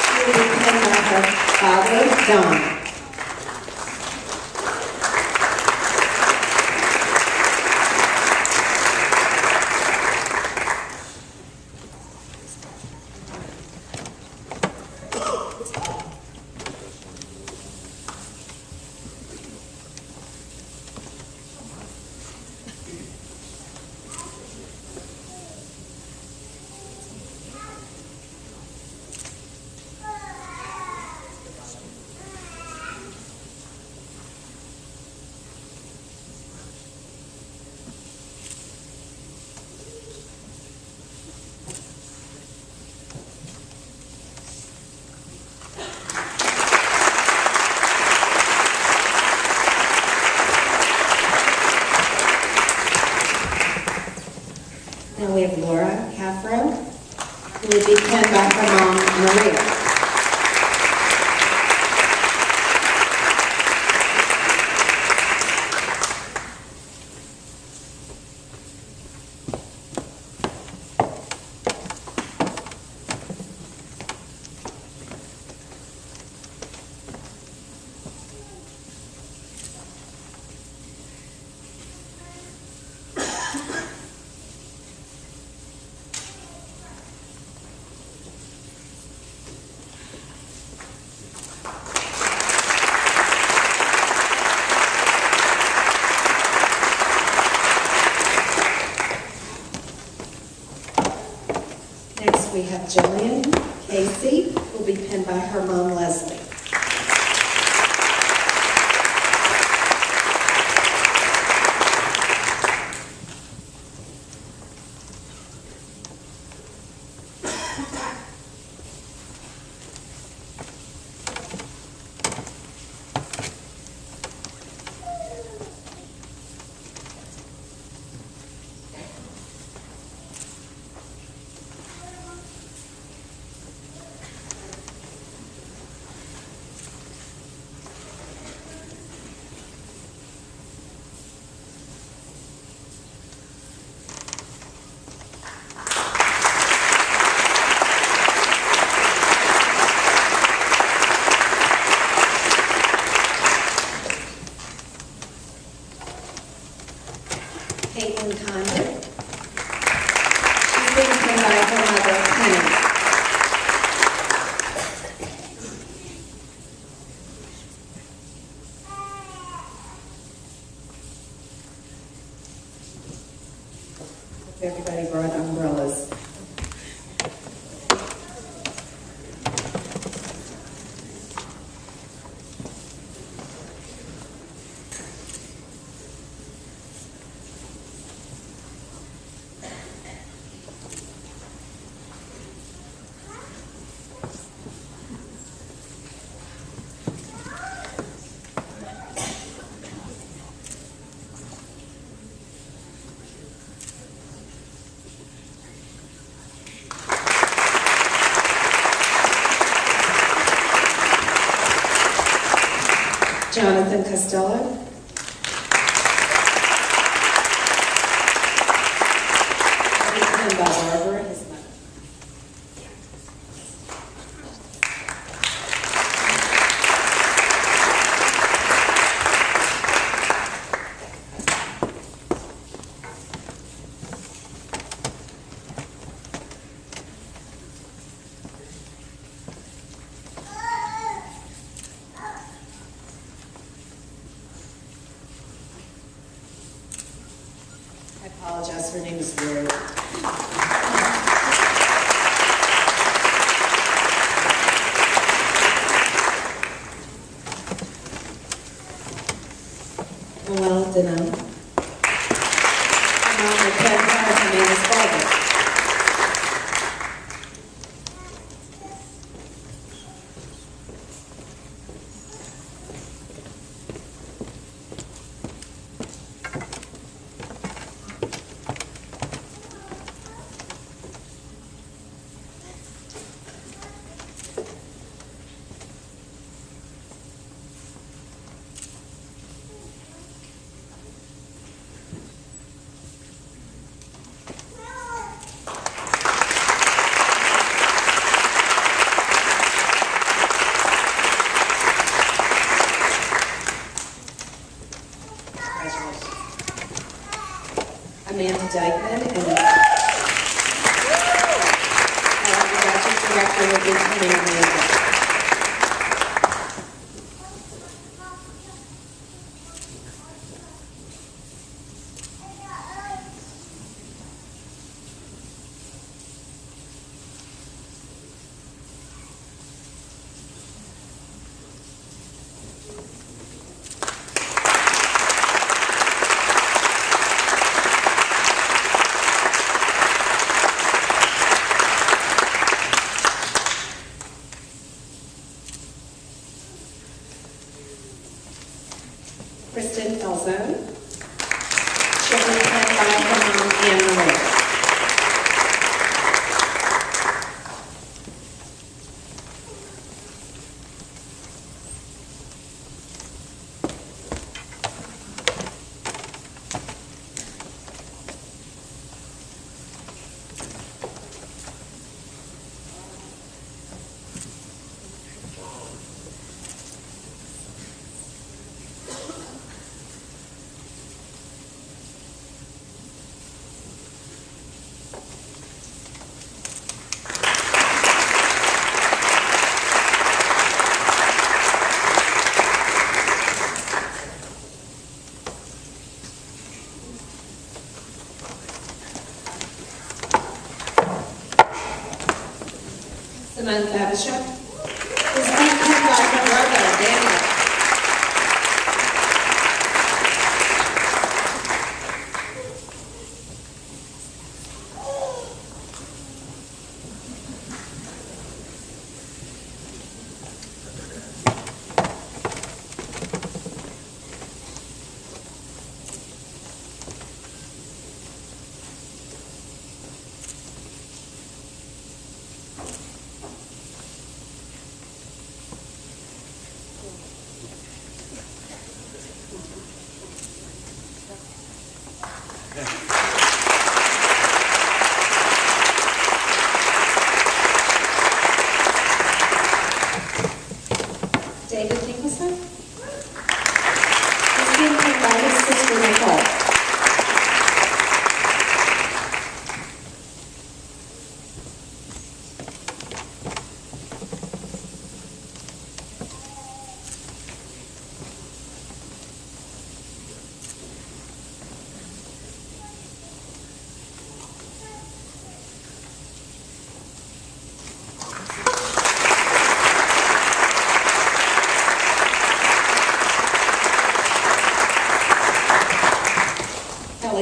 She will be pinned by her father, Don. Now we have Laura Caffro, who will be pinned by her mom, Maria. Next, we have Jillian Casey, who will be pinned by her mom, Leslie. Everybody brought umbrellas. Jonathan Costello. And by Barbara, his mother. I apologize, her name is Lori. Well, Denham. And on the 10 card, her name is Barbara. Amanda Dykeman and the graduate director will be coming Amanda. Kristen Elzone. She'll be penned by her mom, Anne Marie. Samantha Babishek is being penned by her brother, Daniel. David Nicholson is being penned by his sister Nicole.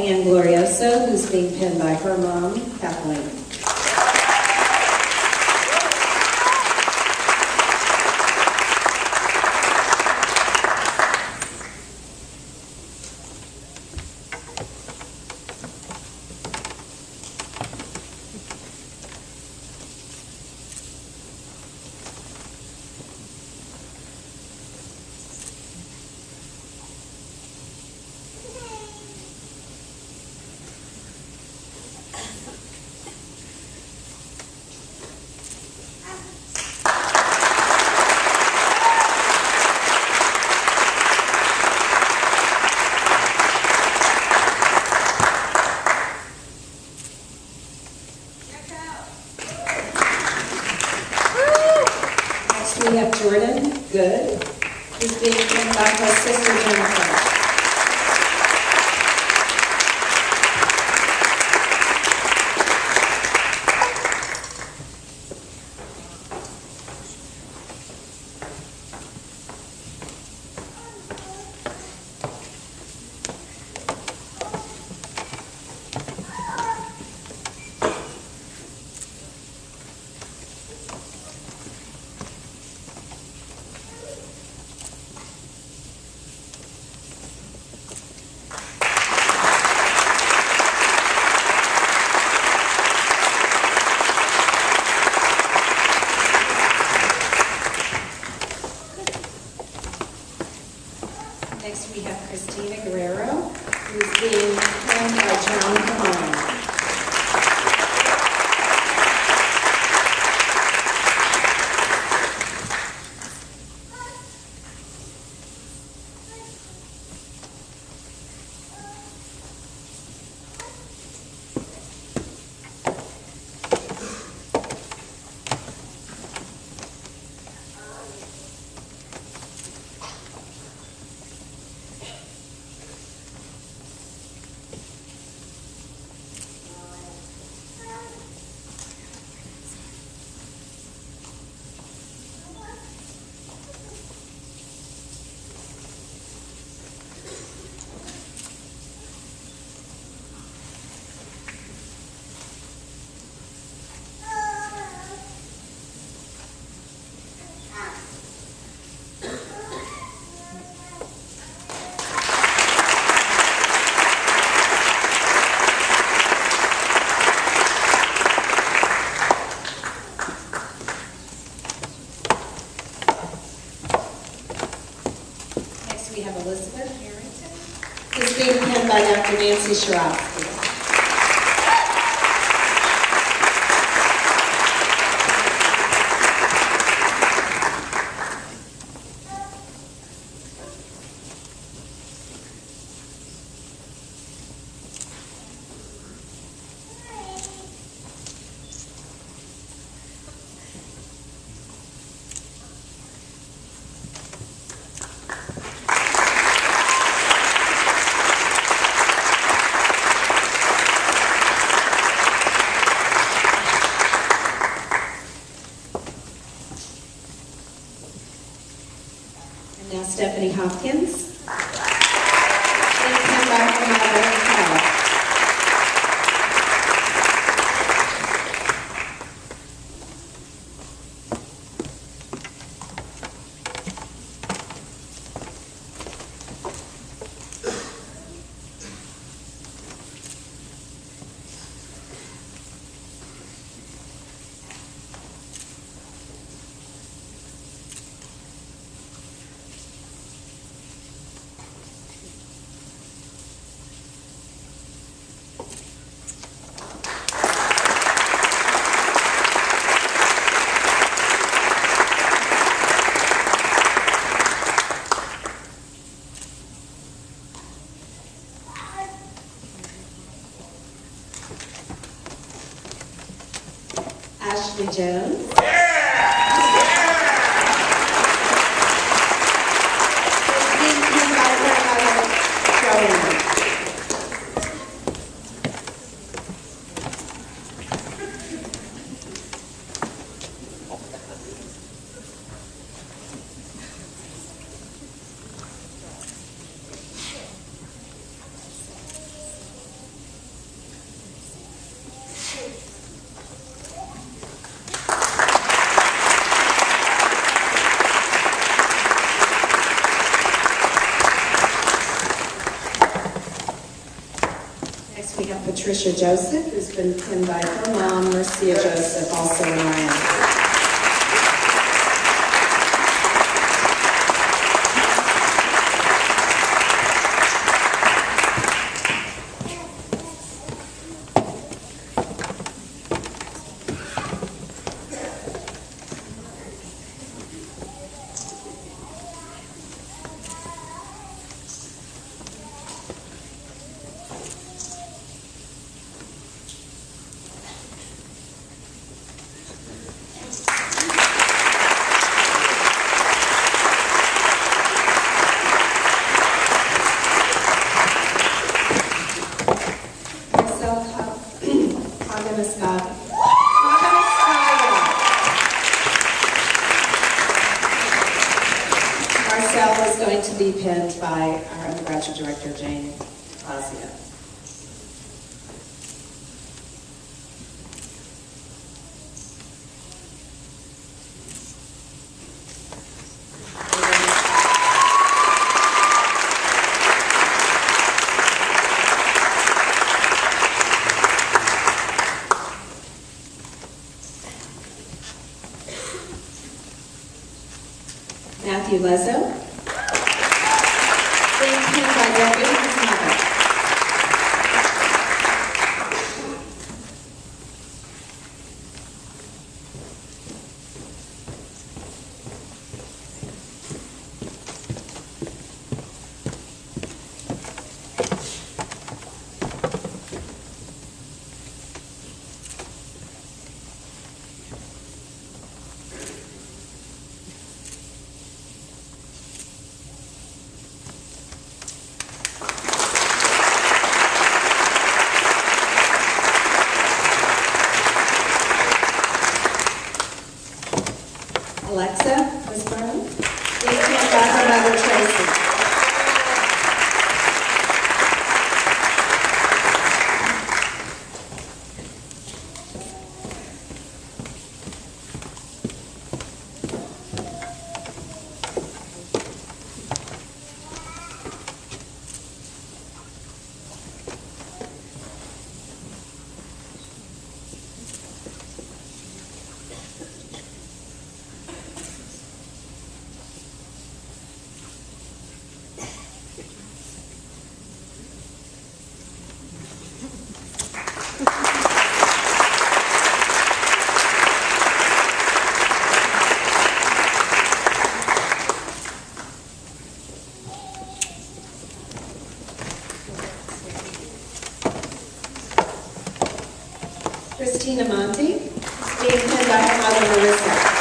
Ann Glorioso, who's being pinned by her mom, Kathleen. We have Jordan Good, who's being pinned by her sister Jennifer. Next we have Christina Guerrero, who's being pinned by John Kamara. We have Elizabeth Harrington, who's being pinned by Dr. Nancy Sharofsky. Now Stephanie Hopkins, being pinned by her mother, Carol. Ashley Jones. Being pinned by her mother, Joanne. have Patricia Joseph, who's been pinned by her mom, Marcia Joseph, also in RN. Marcel is going to be pinned by our undergraduate director, Jane Fazio. Matthew Lezo, being pinned by Debbie, his mother. Alexa, Miss Byrne, being pinned by her mother, Tracy. Christina Monti, being pinned by her mother, Marissa.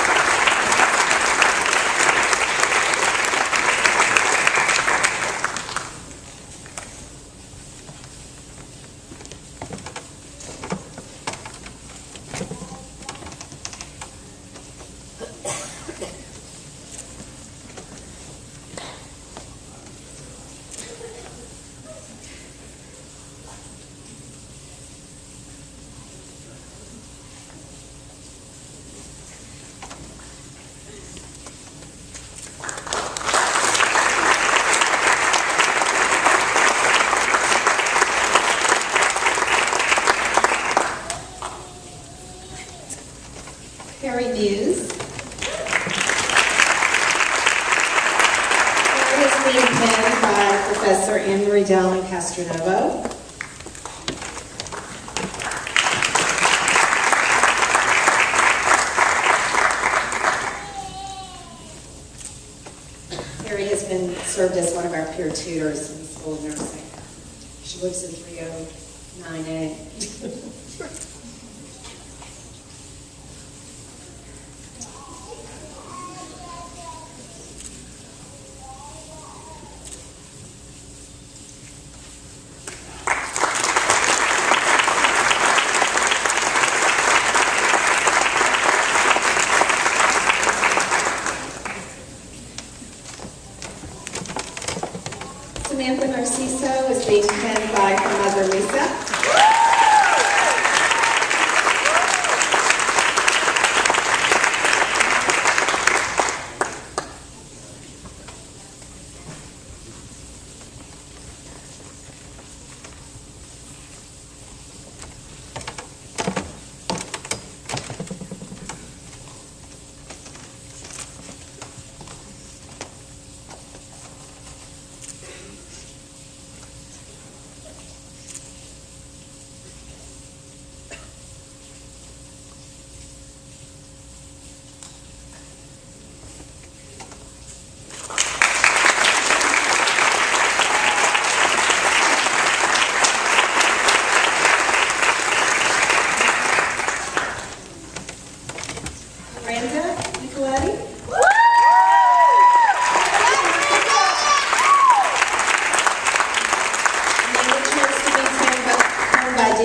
Harry Muse. Harry is being pinned by Professor Anne-Marie Dowling Castronovo. Harry has been served as one of our peer tutors in the School of Nursing. She lives in 309A. Samantha Narciso is being pinned by her mother, Lisa.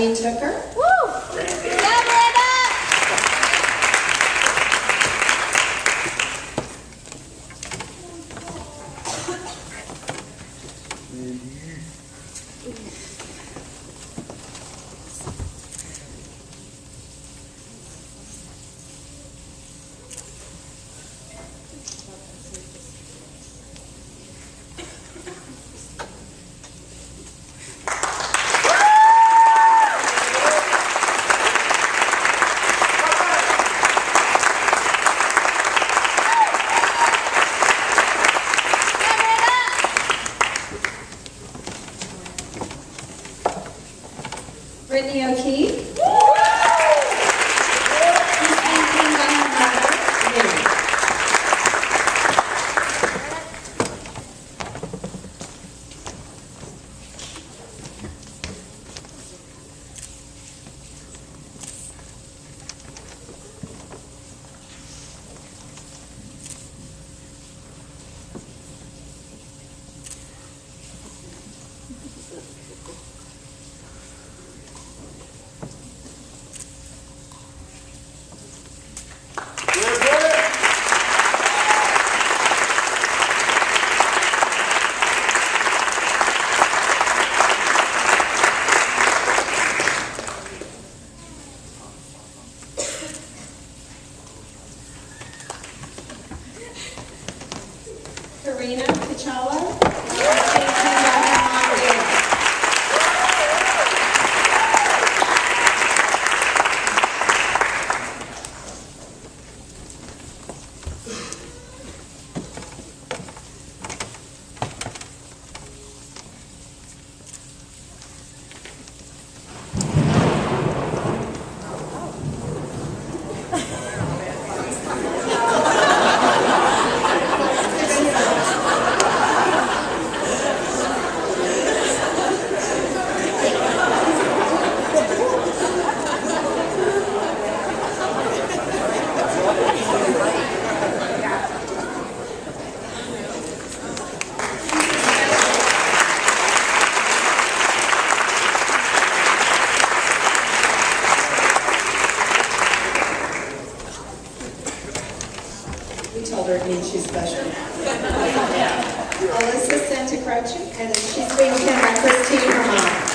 Kathleen Tooker. Brittany O'Keefe. Karina Kachala. We told her it means she's special. Alyssa Santacroce, and she's being pinned by Christine, her mom.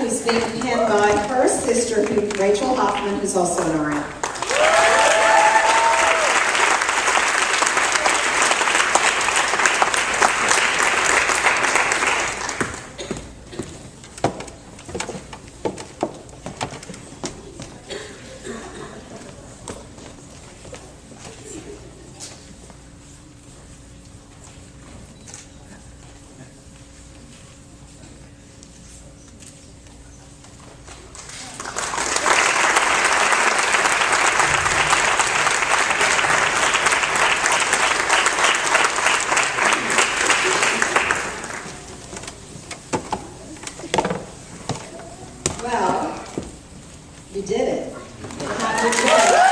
Who's being pinned by her sister, Rachel Hoffman, who's also an RN. Well, you did it. How did you do it?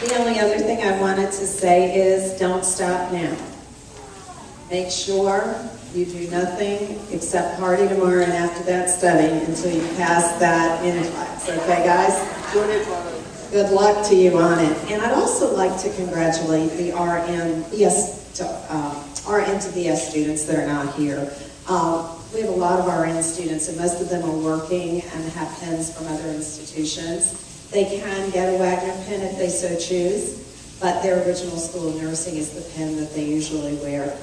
The only other thing I wanted to say is don't stop now. Make sure you do nothing except party tomorrow and after that study until you pass that in class. Okay, guys? Good luck to you on it. And I'd also like to congratulate the RN. Yes? our NTBS students that are not here. We have a lot of RN students, and most of them are working and have pins from other institutions. They can get a Wagner pin if they so choose, but their original School of Nursing is the pin that they usually wear.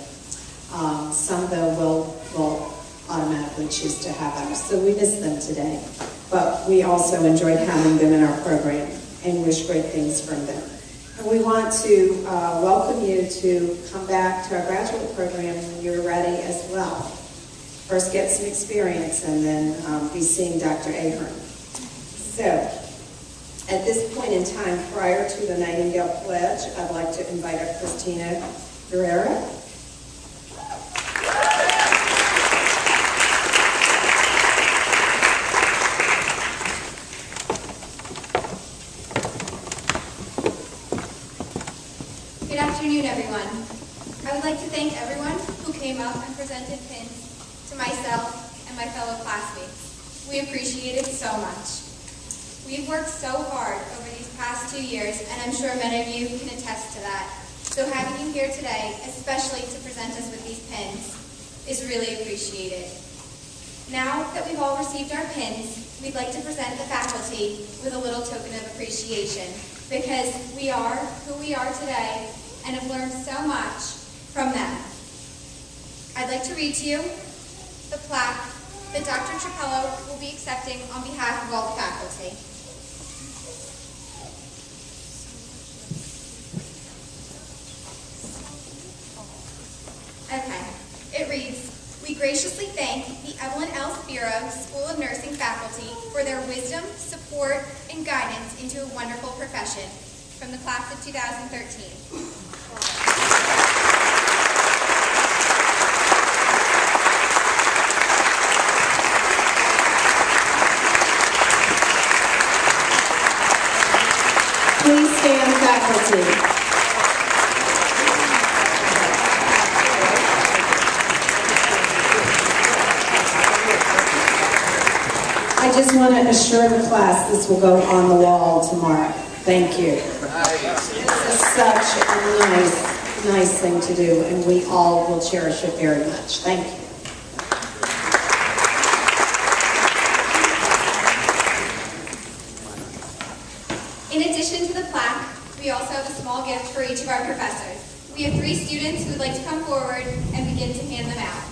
Some, though, will automatically choose to have ours. So we miss them today, but we also enjoyed having them in our program and wish great things from them. And we want to welcome you to come back to our graduate program when you're ready as well. First get some experience and then be seeing Dr. Ahern. So, at this point in time, prior to the Nightingale Pledge, I'd like to invite up Christina Guerrero. Good afternoon, everyone. I would like to thank everyone who came up and presented pins to myself and my fellow classmates. We appreciate it so much. We've worked so hard over these past 2 years, and I'm sure many of you can attest to that. So having you here today, especially to present us with these pins, is really appreciated. Now that we've all received our pins, we'd like to present the faculty with a little token of appreciation, because we are who we are today and have learned so much from them. I'd like to read to you the plaque that Dr. Trapello will be accepting on behalf of all the faculty. Okay, it reads, "We graciously thank the Evelyn L. Spiro School of Nursing faculty for their wisdom, support, and guidance into a wonderful profession." From the class of 2013. Please stand, faculty. I just want to assure the class this will go on the wall tomorrow. Thank you. This is such a nice thing to do, and we all will cherish it very much. Thank you. In addition to the plaque, we also have a small gift for each of our professors. We have 3 students who would like to come forward and begin to hand them out.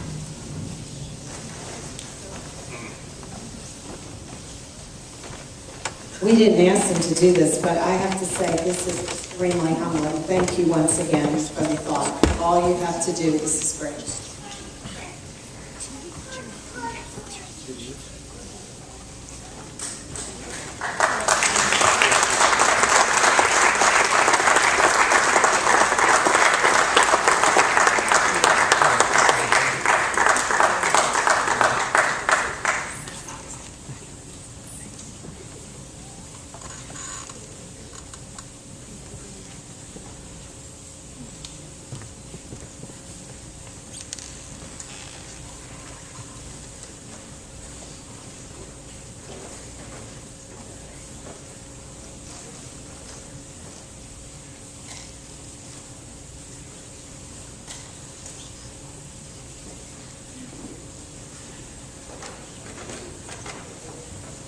We didn't ask them to do this, but I have to say this is extremely humbling. Thank you once again for the thought. All you have to do, this is great.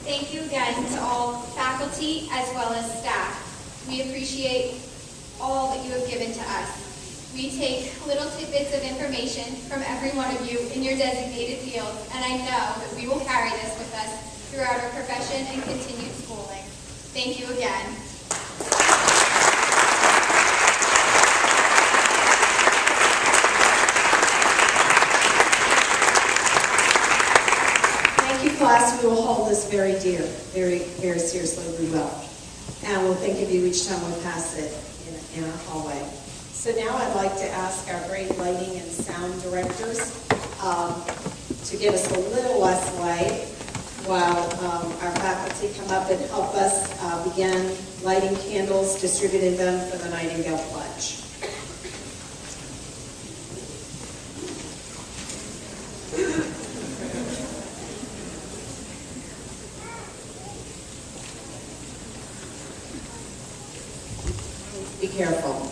Thank you again to all faculty as well as staff. We appreciate all that you have given to us. We take little tidbits of information from every one of you in your designated fields, and I know that we will carry this with us throughout our profession and continued schooling. Thank you again. Class, we will hold this very dear, very, very seriously, we will. And we'll think of you each time we pass it in our hallway. So now I'd like to ask our great lighting and sound directors to give us a little less light while our faculty come up and help us begin lighting candles, distributing them for the Nightingale Pledge. Be careful.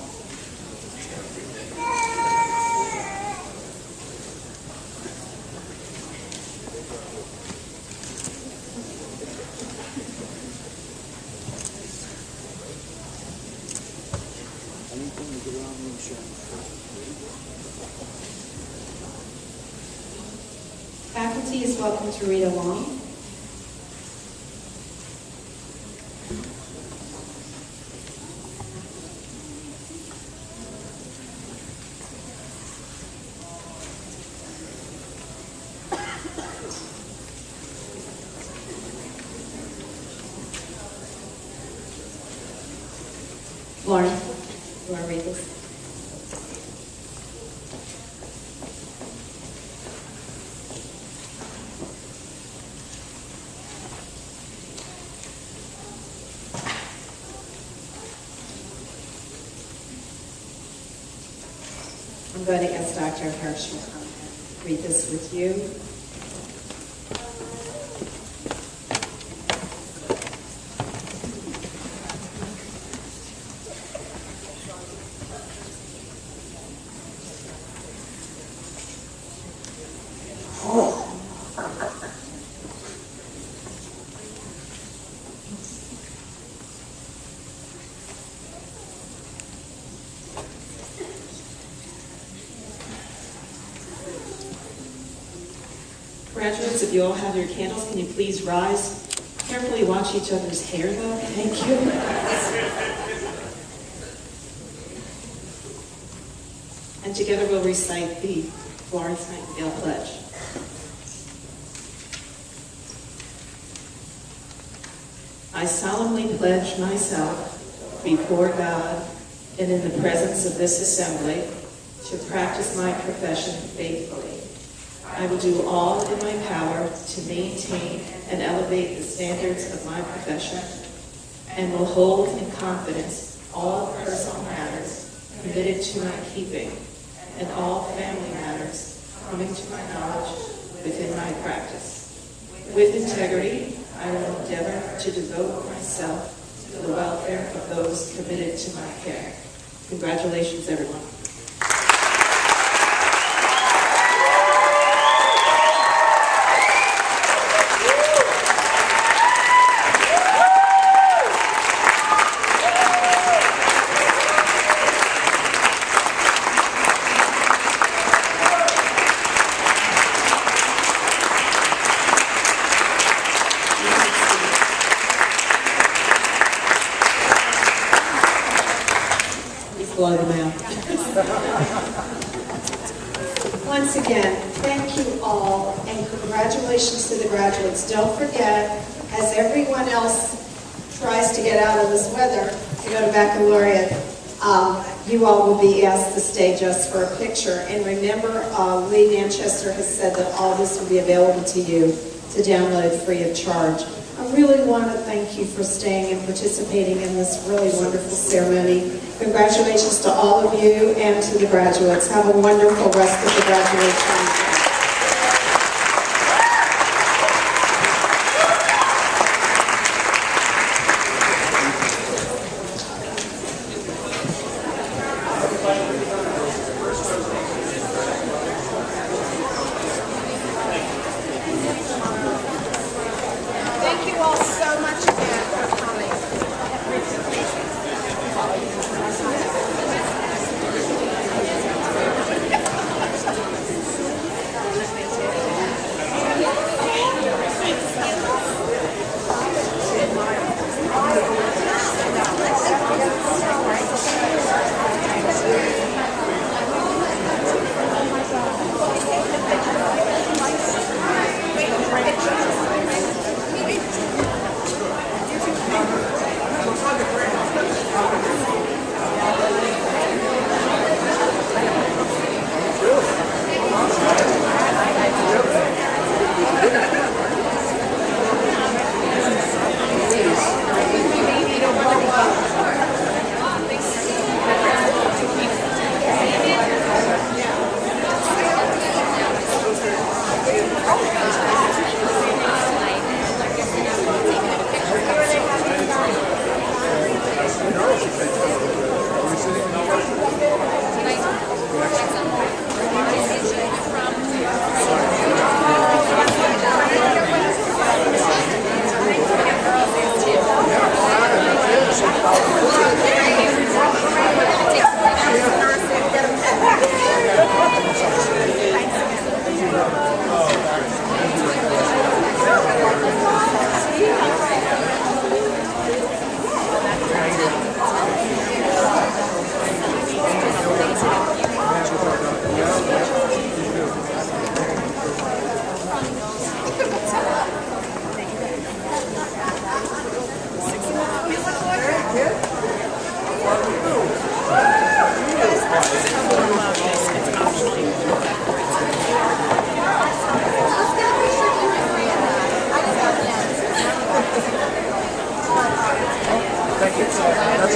Faculty is welcome to read along. Lauren, you want to read this? I'm going to ask Dr. Hirsch to come and read this with you. Graduates, if you all have your candles, can you please rise? Carefully watch each other's hair, though. Thank you. And together we'll recite the Florence Nightingale Pledge. I solemnly pledge myself before God and in the presence of this assembly to practice my profession faithfully. I will do all in my power to maintain and elevate the standards of my profession, and will hold in confidence all personal matters committed to my keeping, and all family matters coming to my knowledge within my practice. With integrity, I will endeavor to devote myself to the welfare of those committed to my care. Congratulations, everyone. Blow them out. Once again, thank you all, and congratulations to the graduates. Don't forget, as everyone else tries to get out of this weather to go to baccalaureate, you all will be asked to stay just for a picture. And remember, Lee Manchester has said that all this will be available to you to download free of charge. I really want to thank you for staying and participating in this really wonderful ceremony. Congratulations to all of you and to the graduates. Have a wonderful rest of the graduation.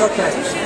okay.